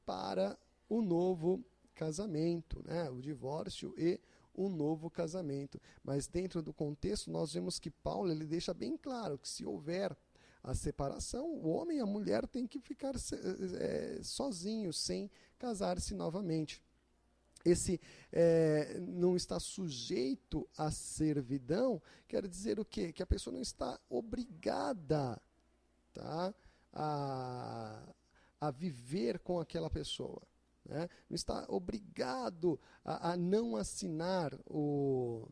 para o novo casamento, né? O divórcio e o novo casamento. Mas dentro do contexto nós vemos que Paulo ele deixa bem claro que se houver a separação, o homem e a mulher têm que ficar sozinhos, sem casar-se novamente. Esse não está sujeito à servidão, quer dizer o quê? Que a pessoa não está obrigada, tá, a viver com aquela pessoa, né? Não está obrigado a não assinar o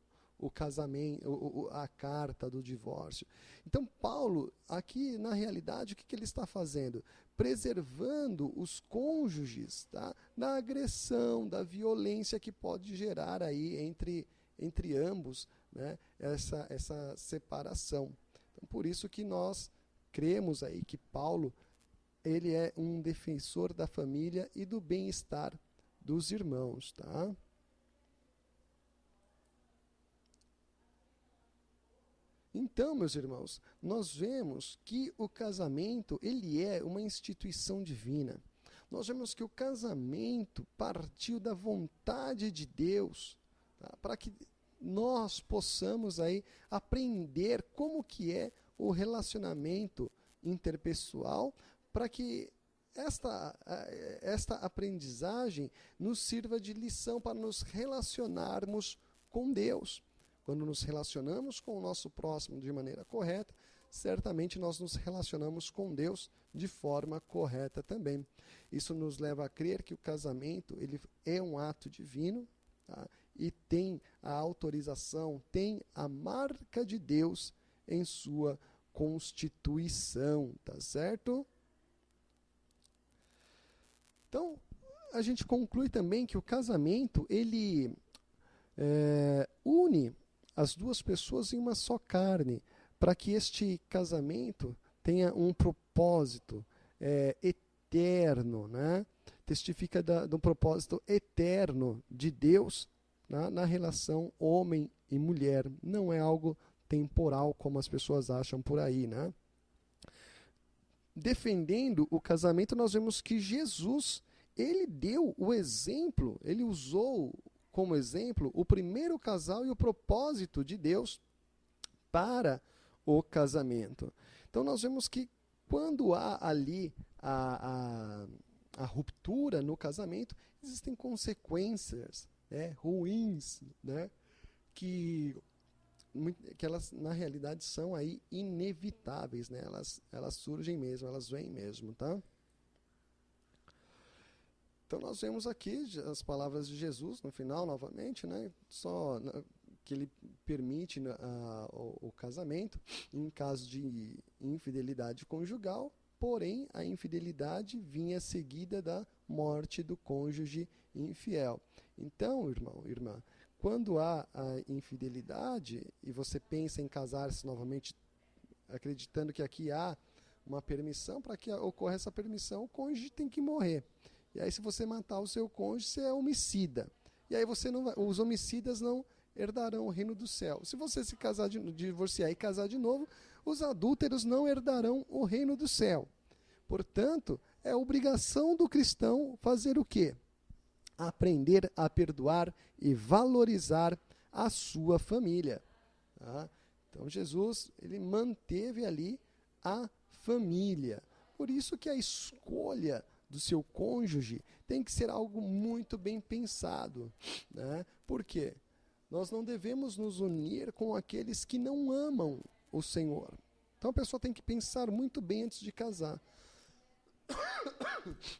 casamento, a carta do divórcio. Então, Paulo, aqui na realidade, o que ele está fazendo? preservando os cônjuges, tá, da agressão, da violência que pode gerar aí entre ambos, né, essa separação. Então, por isso que nós cremos aí que Paulo ele é um defensor da família e do bem-estar dos irmãos, tá? Então, meus irmãos, nós vemos que o casamento, ele é uma instituição divina. Nós vemos que o casamento partiu da vontade de Deus, tá? Para que nós possamos aí aprender como que é o relacionamento interpessoal, para que esta aprendizagem nos sirva de lição para nos relacionarmos com Deus. Quando nos relacionamos com o nosso próximo de maneira correta, certamente nós nos relacionamos com Deus de forma correta também. Isso nos leva a crer que o casamento ele é um ato divino, tá? E tem a autorização, tem a marca de Deus em sua constituição, tá certo? Então, a gente conclui também que o casamento, ele une as duas pessoas em uma só carne, para que este casamento tenha um propósito eterno, né? Testifica de um propósito eterno de Deus, né? Na relação homem e mulher. Não é algo temporal, como as pessoas acham por aí, né? Defendendo o casamento, nós vemos que Jesus, ele deu o exemplo, ele usou como exemplo o primeiro casal e o propósito de Deus para o casamento. Então nós vemos que quando há ali a ruptura no casamento, existem consequências, né, ruins, né, que elas na realidade são aí inevitáveis, né, elas surgem mesmo, elas vêm mesmo, tá? Então nós vemos aqui as palavras de Jesus no final, novamente, né? Só que ele permite o casamento em caso de infidelidade conjugal, porém a infidelidade vinha seguida da morte do cônjuge infiel. Então, irmão, irmã, quando há a infidelidade e você pensa em casar-se novamente, acreditando que aqui há uma permissão, para que ocorra essa permissão, o cônjuge tem que morrer. E aí, se você matar o seu cônjuge, você é homicida. E aí os homicidas não herdarão o reino do céu. Se você se casar divorciar e casar de novo, os adúlteros não herdarão o reino do céu. Portanto, é obrigação do cristão fazer o quê? Aprender a perdoar e valorizar a sua família. Tá? Então, Jesus, ele manteve ali a família. Por isso que a escolha do seu cônjuge tem que ser algo muito bem pensado, né? Por quê? Nós não devemos nos unir com aqueles que não amam o Senhor. Então a pessoa tem que pensar muito bem antes de casar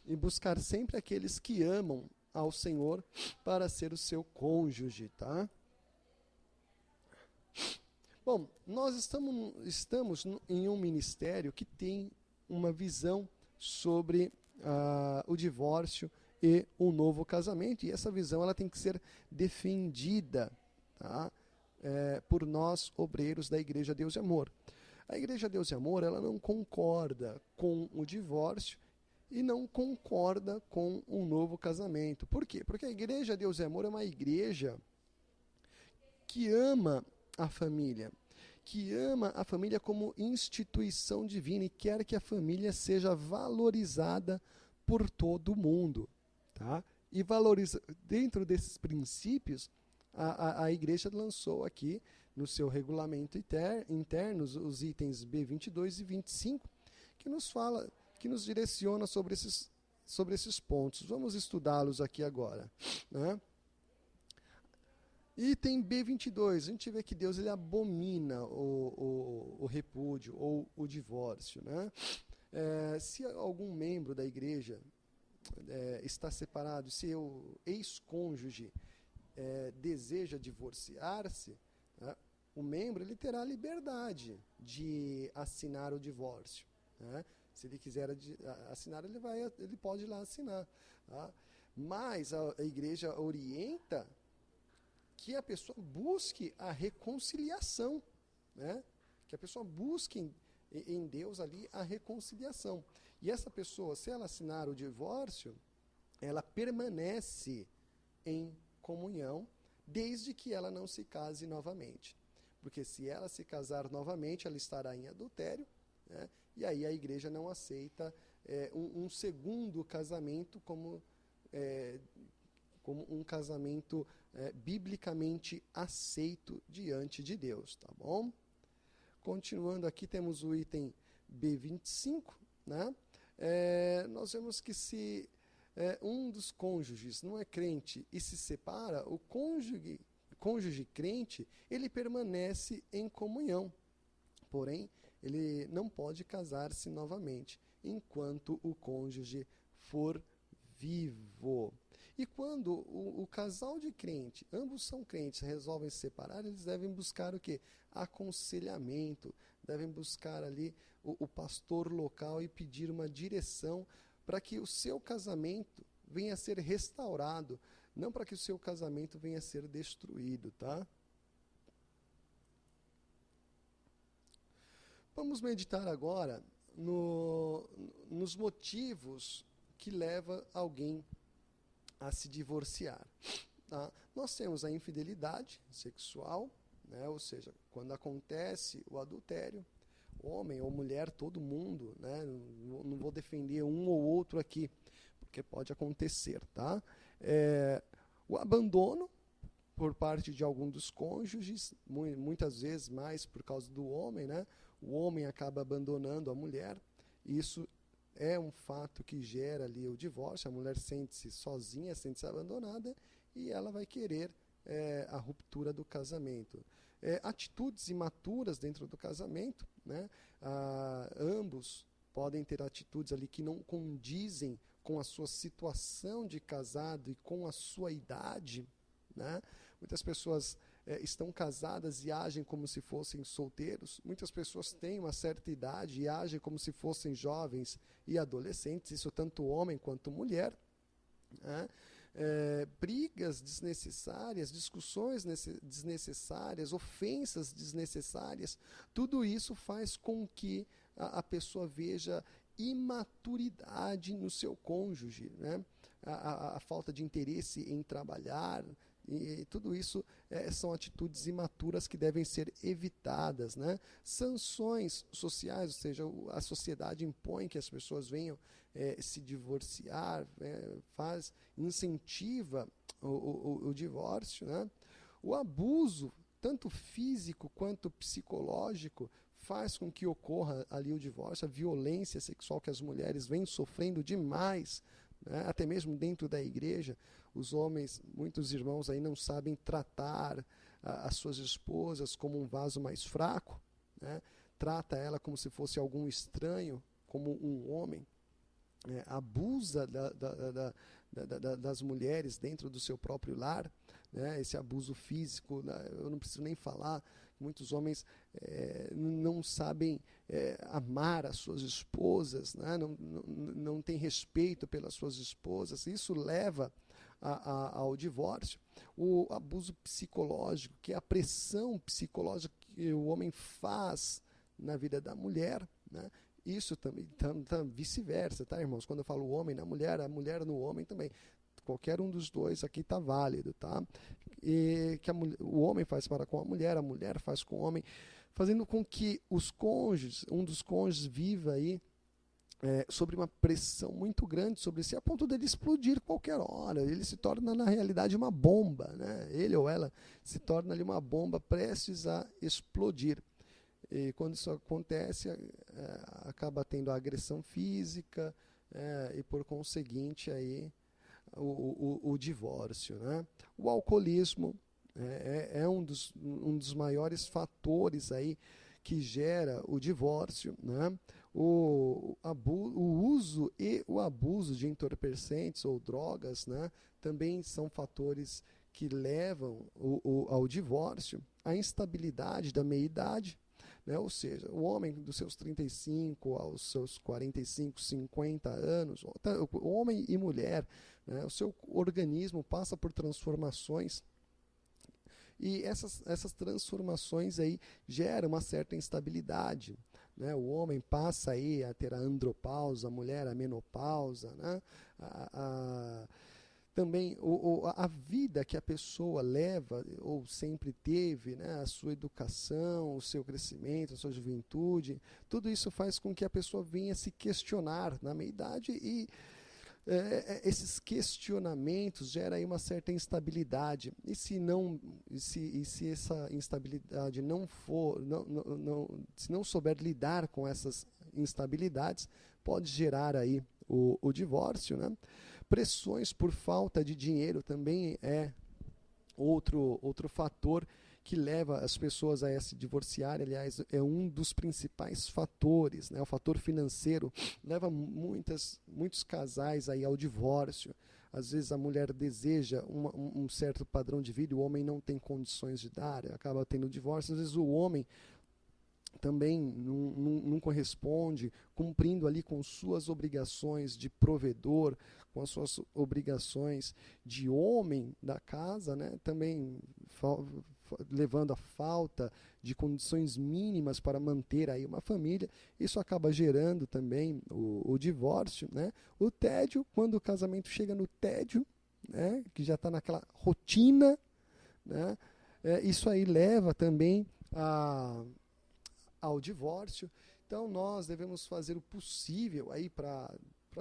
e buscar sempre aqueles que amam ao Senhor para ser o seu cônjuge, tá? Bom, nós estamos em um ministério que tem uma visão sobre o divórcio e o novo casamento, e essa visão ela tem que ser defendida, tá? Por nós, obreiros da Igreja Deus e Amor. A Igreja Deus e Amor ela não concorda com o divórcio e não concorda com um novo casamento. Por quê? Porque a Igreja Deus e Amor é uma igreja que ama a família, como instituição divina e quer que a família seja valorizada por todo mundo, tá? E dentro desses princípios, a igreja lançou aqui no seu regulamento interno os itens B22 e 25, que nos direciona sobre esses pontos. Vamos estudá-los aqui agora, né? Item B22, a gente vê que Deus ele abomina o repúdio ou o divórcio, né? Se algum membro da igreja está separado, se o ex-cônjuge deseja divorciar-se, né, o membro ele terá liberdade de assinar o divórcio, né? Se ele quiser assinar, ele pode ir lá assinar. Tá? Mas a igreja orienta que a pessoa busque a reconciliação, né? Que a pessoa busque em Deus ali a reconciliação. E essa pessoa, se ela assinar o divórcio, ela permanece em comunhão, desde que ela não se case novamente. Porque se ela se casar novamente, ela estará em adultério, né? E aí a igreja não aceita um segundo casamento como um casamento biblicamente aceito diante de Deus, tá bom? Continuando aqui, temos o item B25, né? Nós vemos que se um dos cônjuges não é crente e se separa, o cônjuge crente, ele permanece em comunhão, porém, ele não pode casar-se novamente, enquanto o cônjuge for vivo. E quando o casal de crente, ambos são crentes, resolvem se separar, eles devem buscar o quê? Aconselhamento, devem buscar ali o pastor local e pedir uma direção para que o seu casamento venha a ser restaurado, não para que o seu casamento venha a ser destruído, tá? Vamos meditar agora nos motivos que levam alguém a se divorciar. Tá? Nós temos a infidelidade sexual, né? Ou seja, quando acontece o adultério, homem ou mulher, todo mundo, né? Não vou defender um ou outro aqui, porque pode acontecer. Tá? O abandono por parte de algum dos cônjuges, muitas vezes mais por causa do homem, né? O homem acaba abandonando a mulher, isso é um fato que gera ali o divórcio, a mulher sente-se sozinha, sente-se abandonada, e ela vai querer a ruptura do casamento. Atitudes imaturas dentro do casamento, né? Ambos podem ter atitudes ali que não condizem com a sua situação de casado e com a sua idade, né? Muitas pessoas estão casadas e agem como se fossem solteiros. Muitas pessoas têm uma certa idade e agem como se fossem jovens e adolescentes, isso tanto homem quanto mulher, né? Brigas desnecessárias, discussões desnecessárias, ofensas desnecessárias, tudo isso faz com que a pessoa veja imaturidade no seu cônjuge, né? A falta de interesse em trabalhar, e tudo isso são atitudes imaturas que devem ser evitadas, né? Sanções sociais, ou seja, a sociedade impõe que as pessoas venham se divorciar, incentiva o divórcio, né? O abuso, tanto físico quanto psicológico, faz com que ocorra ali o divórcio, a violência sexual que as mulheres vêm sofrendo demais, né? Até mesmo dentro da igreja, os homens, muitos irmãos aí não sabem tratar as suas esposas como um vaso mais fraco, né? Trata ela como se fosse algum estranho, como um homem, abusa das mulheres dentro do seu próprio lar, né? Esse abuso físico, eu não preciso nem falar, muitos homens não sabem amar as suas esposas, né? Não têm respeito pelas suas esposas, isso leva ao divórcio. O abuso psicológico, que é a pressão psicológica que o homem faz na vida da mulher, né? Isso também, vice-versa, tá, irmãos? Quando eu falo o homem na mulher, a mulher no homem também. Qualquer um dos dois aqui está válido, tá? E que o homem faz para com a mulher faz com o homem, fazendo com que um dos cônjuges viva aí sobre uma pressão muito grande sobre si, a ponto dele explodir qualquer hora. Ele se torna, na realidade, uma bomba, né? Ele ou ela se torna ali uma bomba prestes a explodir. E quando isso acontece, acaba tendo a agressão física e, por conseguinte, aí, o divórcio, né? O alcoolismo é um dos maiores fatores aí que gera o divórcio, né? O uso e o abuso de entorpecentes ou drogas, né, também são fatores que levam ao divórcio. A instabilidade da meia-idade, né? Ou seja, o homem dos seus 35 aos seus 45, 50 anos, o homem e mulher, né? O seu organismo passa por transformações e essas transformações aí geram uma certa instabilidade, né? O homem passa aí a ter a andropausa, a mulher a menopausa, né? Também a vida que a pessoa leva ou sempre teve, né? A sua educação, o seu crescimento, a sua juventude, tudo isso faz com que a pessoa venha se questionar na meia-idade e esses questionamentos geram aí uma certa instabilidade. E se essa instabilidade se não souber lidar com essas instabilidades, pode gerar aí o divórcio, né? Pressões por falta de dinheiro também é outro fator que leva as pessoas a se divorciar. Aliás, é um dos principais fatores, né? O fator financeiro leva muitos casais aí ao divórcio. Às vezes a mulher deseja um certo padrão de vida, o homem não tem condições de dar, acaba tendo divórcio. Às vezes o homem também não corresponde, cumprindo ali com suas obrigações de provedor, com as suas obrigações de homem da casa, né? Também levando a falta de condições mínimas para manter aí uma família. Isso acaba gerando também o divórcio, né? O tédio, quando o casamento chega no tédio, né? Que já está naquela rotina, né? Isso aí leva também ao divórcio. Então nós devemos fazer o possível aí para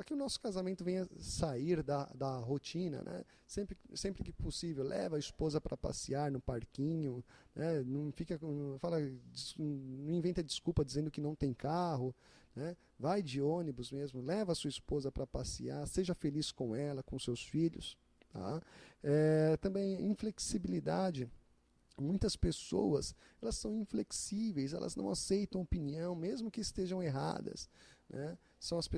que o nosso casamento venha sair da rotina, né? Sempre que possível, leva a esposa para passear no parquinho, né? Não inventa desculpa dizendo que não tem carro, né? Vai de ônibus mesmo, leva a sua esposa para passear, seja feliz com ela, com seus filhos, tá? Também inflexibilidade. Muitas pessoas, elas são inflexíveis, elas não aceitam opinião, mesmo que estejam erradas, né? São as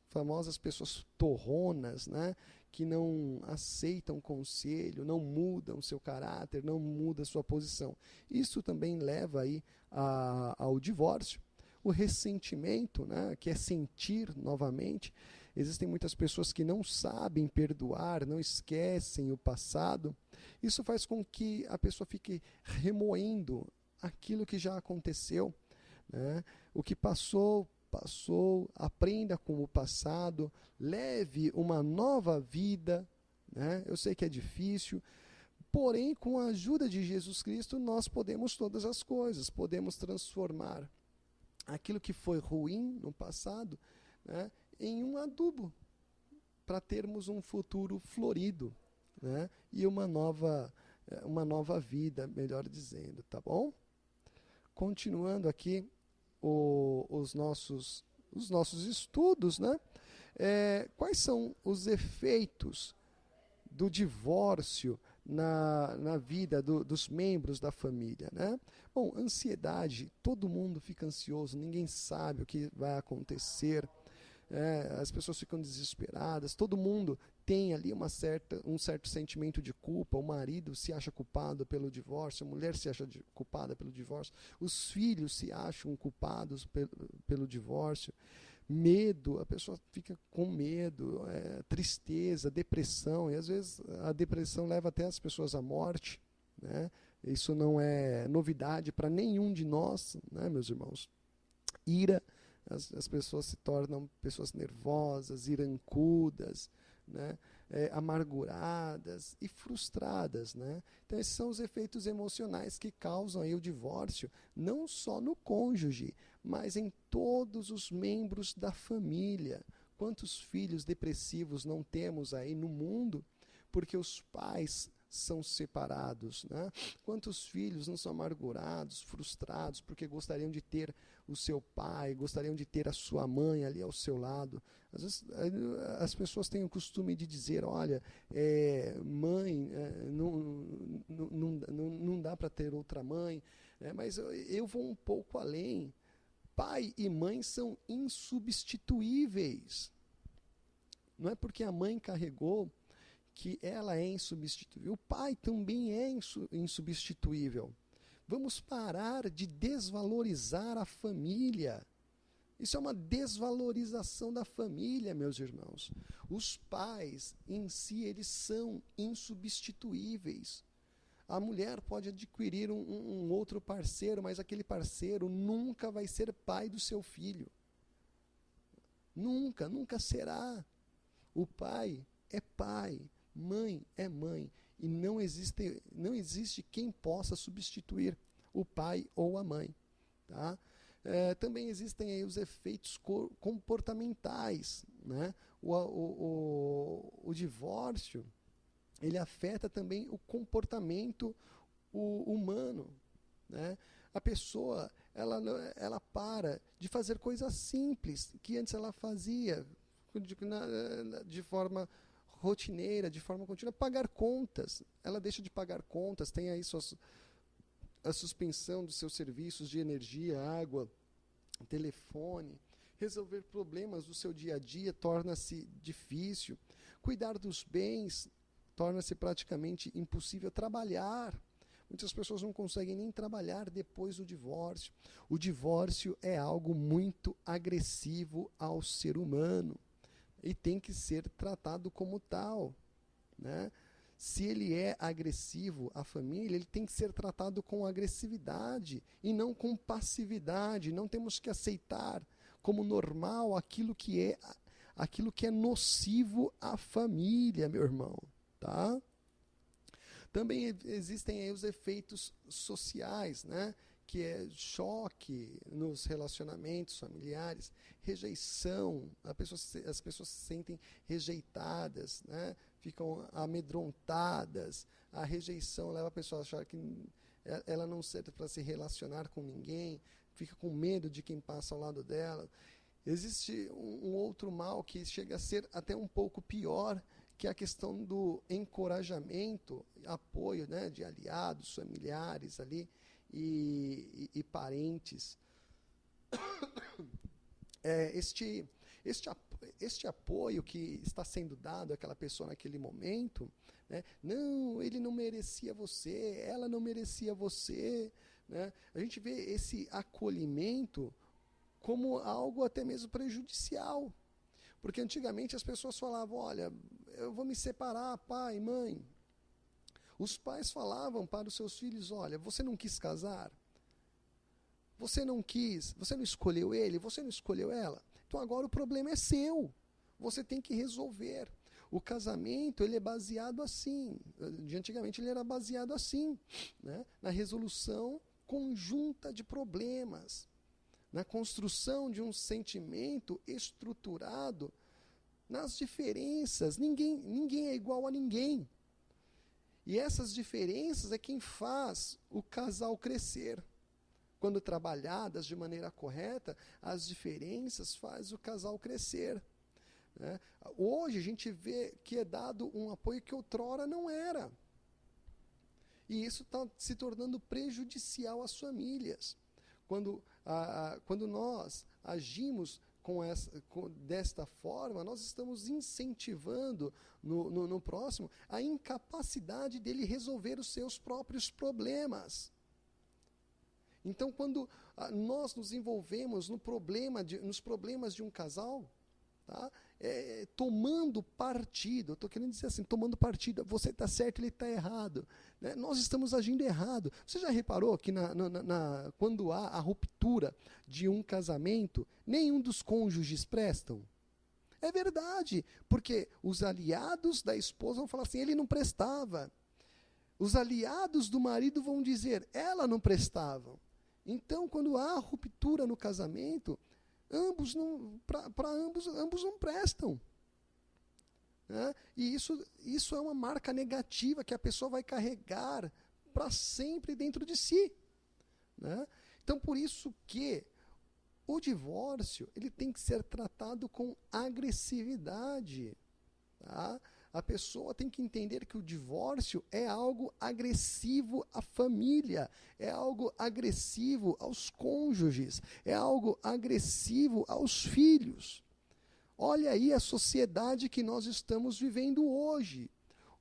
famosas pessoas torronas, né? Que não aceitam conselho, não mudam seu caráter, não mudam sua posição. Isso também leva aí ao divórcio. O ressentimento, né? Que é sentir novamente. Existem muitas pessoas que não sabem perdoar, não esquecem o passado. Isso faz com que a pessoa fique remoendo aquilo que já aconteceu, né? O que passou, aprenda com o passado, leve uma nova vida, né? Eu sei que é difícil, porém, com a ajuda de Jesus Cristo, nós podemos todas as coisas, podemos transformar aquilo que foi ruim no passado, né, em um adubo, para termos um futuro florido, né, e uma nova vida, melhor dizendo, tá bom? Continuando aqui os nossos estudos, né? Quais são os efeitos do divórcio na vida dos membros da família, né? Bom, ansiedade, todo mundo fica ansioso, ninguém sabe o que vai acontecer, as pessoas ficam desesperadas, todo mundo tem ali um certo sentimento de culpa, o marido se acha culpado pelo divórcio, a mulher se acha culpada pelo divórcio, os filhos se acham culpados pelo divórcio, medo, a pessoa fica com medo, tristeza, depressão, e às vezes a depressão leva até as pessoas à morte, né? Isso não é novidade para nenhum de nós, né, meus irmãos? Ira, as pessoas se tornam pessoas nervosas, irancudas, né? Amarguradas e frustradas, né? Então esses são os efeitos emocionais que causam aí o divórcio, não só no cônjuge, mas em todos os membros da família. Quantos filhos depressivos não temos aí no mundo porque os pais são separados, né? Quantos filhos não são amargurados, frustrados, porque gostariam de ter o seu pai, gostariam de ter a sua mãe ali ao seu lado. Às vezes as pessoas têm o costume de dizer, olha, mãe, não dá para ter outra mãe, mas eu vou um pouco além. Pai e mãe são insubstituíveis. Não é porque a mãe carregou que ela é insubstituível. O pai também é insubstituível. Vamos parar de desvalorizar a família. Isso é uma desvalorização da família, meus irmãos. Os pais em si, eles são insubstituíveis. A mulher pode adquirir um outro parceiro, mas aquele parceiro nunca vai ser pai do seu filho. Nunca, nunca será. O pai é pai, mãe é mãe. E não existe quem possa substituir o pai ou a mãe. Tá? Também existem aí os efeitos comportamentais. Né? O divórcio, ele afeta também o comportamento humano. Né? A pessoa, ela para de fazer coisas simples que antes ela fazia de forma rotineira, de forma contínua. Pagar contas, ela deixa de pagar contas, tem aí a suspensão dos seus serviços de energia, água, telefone. Resolver problemas do seu dia a dia torna-se difícil. Cuidar dos bens torna-se praticamente impossível. Trabalhar, muitas pessoas não conseguem nem trabalhar depois do divórcio. O divórcio é algo muito agressivo ao ser humano e tem que ser tratado como tal, né? Se ele é agressivo à família, ele tem que ser tratado com agressividade e não com passividade. Não temos que aceitar como normal aquilo que é nocivo à família, meu irmão, tá? Também existem aí os efeitos sociais, né? Que é choque nos relacionamentos familiares, rejeição, as pessoas se sentem rejeitadas, né? Ficam amedrontadas, a rejeição leva a pessoa a achar que ela não serve para se relacionar com ninguém, fica com medo de quem passa ao lado dela. Existe um outro mal que chega a ser até um pouco pior, que é a questão do encorajamento, apoio, né, de aliados, familiares ali, e parentes. Este apoio que está sendo dado àquela pessoa naquele momento, né, não, ele não merecia você, ela não merecia você, né, a gente vê esse acolhimento como algo até mesmo prejudicial, porque antigamente as pessoas falavam, olha, eu vou me separar, pai, mãe. Os pais falavam para os seus filhos, olha, você não quis casar? Você não quis, você não escolheu ele, você não escolheu ela? Então agora o problema é seu. Você tem que resolver. O casamento, ele é baseado assim. De antigamente ele era baseado assim, né? Na resolução conjunta de problemas, na construção de um sentimento estruturado nas diferenças. Ninguém é igual a ninguém. E essas diferenças é quem faz o casal crescer. Quando trabalhadas de maneira correta, as diferenças fazem o casal crescer. Né? Hoje a gente vê que é dado um apoio que outrora não era. E isso está se tornando prejudicial às famílias. Quando nós agimos desta forma, nós estamos incentivando no próximo a incapacidade dele resolver os seus próprios problemas. Então, quando nós nos envolvemos nos problemas de um casal, tá? Tomando partido, eu estou querendo dizer assim, tomando partido, você está certo, ele está errado, né? Nós estamos agindo errado. Você já reparou que quando há a ruptura de um casamento, nenhum dos cônjuges prestam? É verdade, porque os aliados da esposa vão falar assim, ele não prestava. Os aliados do marido vão dizer, ela não prestava. Então, quando há ruptura no casamento, ambos não prestam. Né? E isso é uma marca negativa que a pessoa vai carregar para sempre dentro de si. Né? Então, por isso que o divórcio ele tem que ser tratado com agressividade. Tá? A pessoa tem que entender que o divórcio é algo agressivo à família, é algo agressivo aos cônjuges, é algo agressivo aos filhos. Olha aí a sociedade que nós estamos vivendo hoje.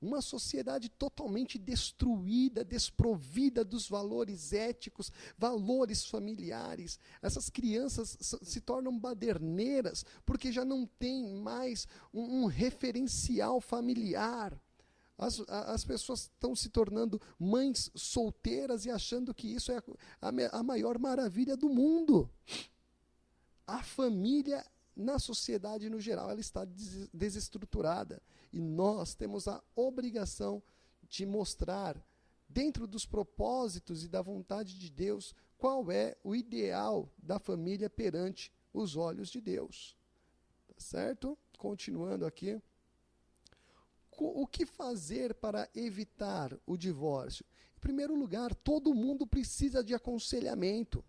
Uma sociedade totalmente destruída, desprovida dos valores éticos, valores familiares. Essas crianças se tornam baderneiras porque já não tem mais um referencial familiar. As pessoas estão se tornando mães solteiras e achando que isso é a maior maravilha do mundo. A família, na sociedade no geral, ela está desestruturada. E nós temos a obrigação de mostrar, dentro dos propósitos e da vontade de Deus, qual é o ideal da família perante os olhos de Deus. Tá certo? Continuando aqui. O que fazer para evitar o divórcio? Em primeiro lugar, todo mundo precisa de aconselhamento.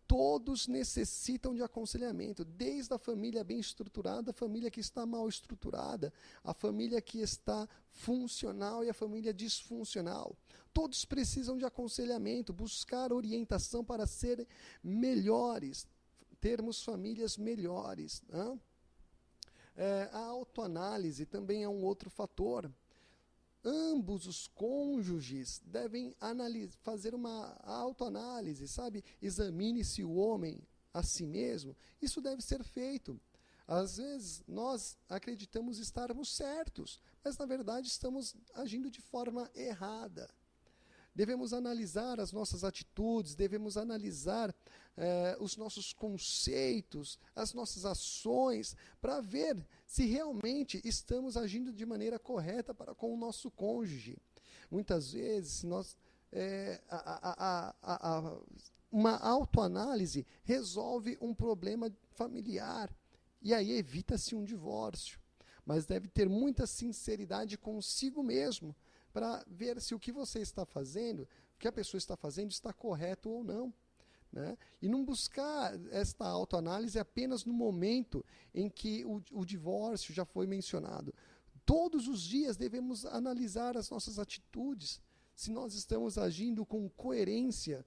Todos necessitam de aconselhamento, desde a família bem estruturada, a família que está mal estruturada, a família que está funcional e a família disfuncional. Todos precisam de aconselhamento, buscar orientação para serem melhores, termos famílias melhores. Né? A autoanálise também é um outro fator. Ambos os cônjuges devem fazer uma autoanálise, sabe? Examine-se o homem a si mesmo. Isso deve ser feito. Às vezes, nós acreditamos estarmos certos, mas, na verdade, estamos agindo de forma errada. Devemos analisar as nossas atitudes, devemos analisar os nossos conceitos, as nossas ações, para ver se realmente estamos agindo de maneira correta para com o nosso cônjuge. Muitas vezes, uma autoanálise resolve um problema familiar, e aí evita-se um divórcio. Mas deve ter muita sinceridade consigo mesmo, para ver se o que você está fazendo, o que a pessoa está fazendo, está correto ou não. Né? E não buscar esta autoanálise apenas no momento em que o divórcio já foi mencionado. Todos os dias devemos analisar as nossas atitudes, se nós estamos agindo com coerência.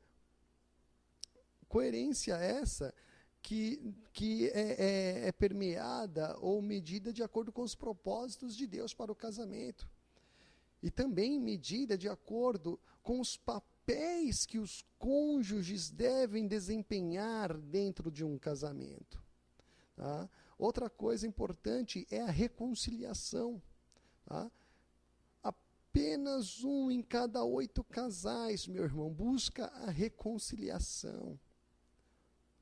Coerência essa que é permeada ou medida de acordo com os propósitos de Deus para o casamento. E também medida de acordo com os papéis que os cônjuges devem desempenhar dentro de um casamento. Tá? Outra coisa importante é a reconciliação. Tá? Apenas 1 em cada 8 casais, meu irmão, busca a reconciliação.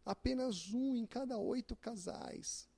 Apenas 1 em cada 8 casais.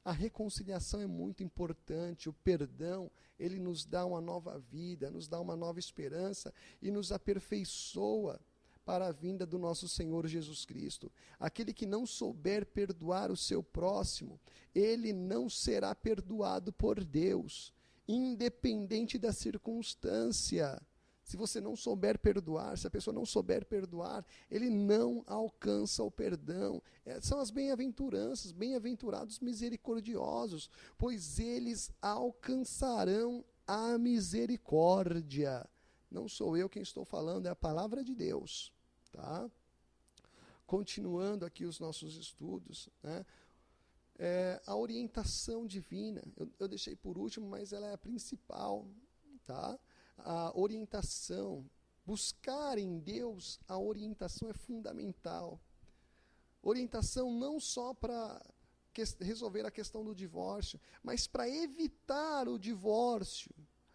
A reconciliação é muito importante, o perdão, ele nos dá uma nova vida, nos dá uma nova esperança e nos aperfeiçoa para a vinda do nosso Senhor Jesus Cristo. Aquele que não souber perdoar o seu próximo, ele não será perdoado por Deus, independente da circunstância. Se você não souber perdoar, se a pessoa não souber perdoar, ele não alcança o perdão. São as bem-aventuranças, bem-aventurados misericordiosos, pois eles alcançarão a misericórdia. Não sou eu quem estou falando, é a palavra de Deus. Tá? Continuando aqui os nossos estudos, né? A orientação divina, eu deixei por último, mas ela é a principal, tá? A orientação, buscar em Deus a orientação é fundamental. Orientação não só para resolver a questão do divórcio, mas para evitar o divórcio.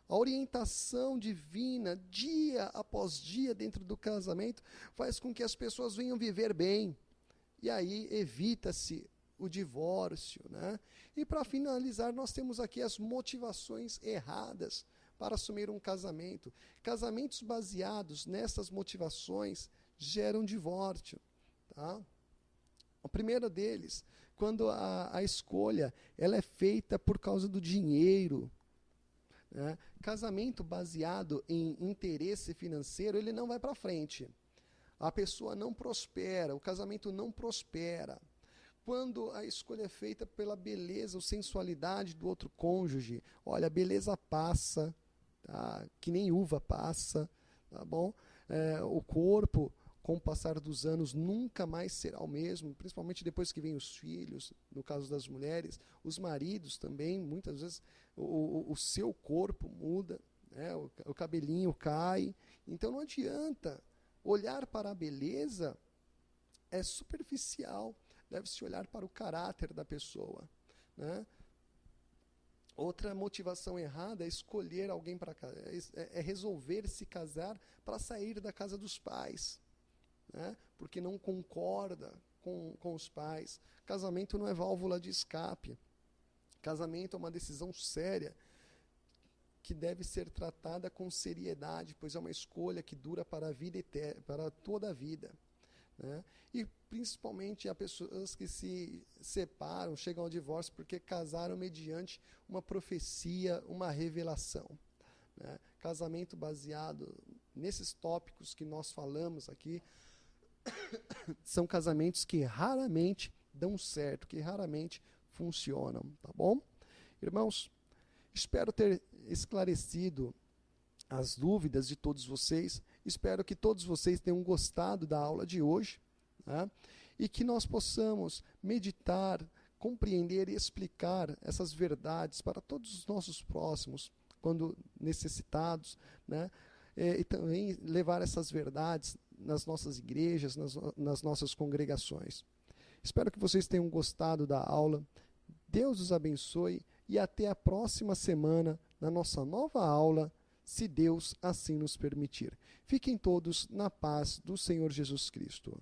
A orientação divina, dia após dia dentro do casamento, faz com que as pessoas venham viver bem. E aí evita-se o divórcio. Né? E para finalizar, nós temos aqui as motivações erradas para assumir um casamento. Casamentos baseados nessas motivações geram divórcio. Tá? O primeiro deles, quando a escolha ela é feita por causa do dinheiro. Né? Casamento baseado em interesse financeiro, ele não vai para frente. A pessoa não prospera, o casamento não prospera. Quando a escolha é feita pela beleza ou sensualidade do outro cônjuge, olha, a beleza passa, tá? Que nem uva passa, tá bom? O corpo com o passar dos anos, nunca mais será o mesmo, principalmente depois que vêm os filhos, no caso das mulheres, os maridos também, muitas vezes o seu corpo muda, né? O cabelinho cai. Então não adianta olhar para a beleza, é superficial, deve-se olhar para o caráter da pessoa, né? Outra motivação errada é escolher alguém para casar, é resolver se casar para sair da casa dos pais, né? Porque não concorda com os pais. Casamento não é válvula de escape. Casamento é uma decisão séria que deve ser tratada com seriedade, pois é uma escolha que dura para a vida eterna, para toda a vida, né? E principalmente há pessoas que se separam, chegam ao divórcio porque casaram mediante uma profecia, uma revelação, né? Casamento baseado nesses tópicos que nós falamos aqui são casamentos que raramente dão certo, que raramente funcionam, tá bom? Irmãos, espero ter esclarecido as dúvidas de todos vocês. Espero que todos vocês tenham gostado da aula de hoje, né? E que nós possamos meditar, compreender e explicar essas verdades para todos os nossos próximos, quando necessitados, né? E também levar essas verdades nas nossas igrejas, nas nossas congregações. Espero que vocês tenham gostado da aula. Deus os abençoe e até a próxima semana na nossa nova aula, se Deus assim nos permitir. Fiquem todos na paz do Senhor Jesus Cristo.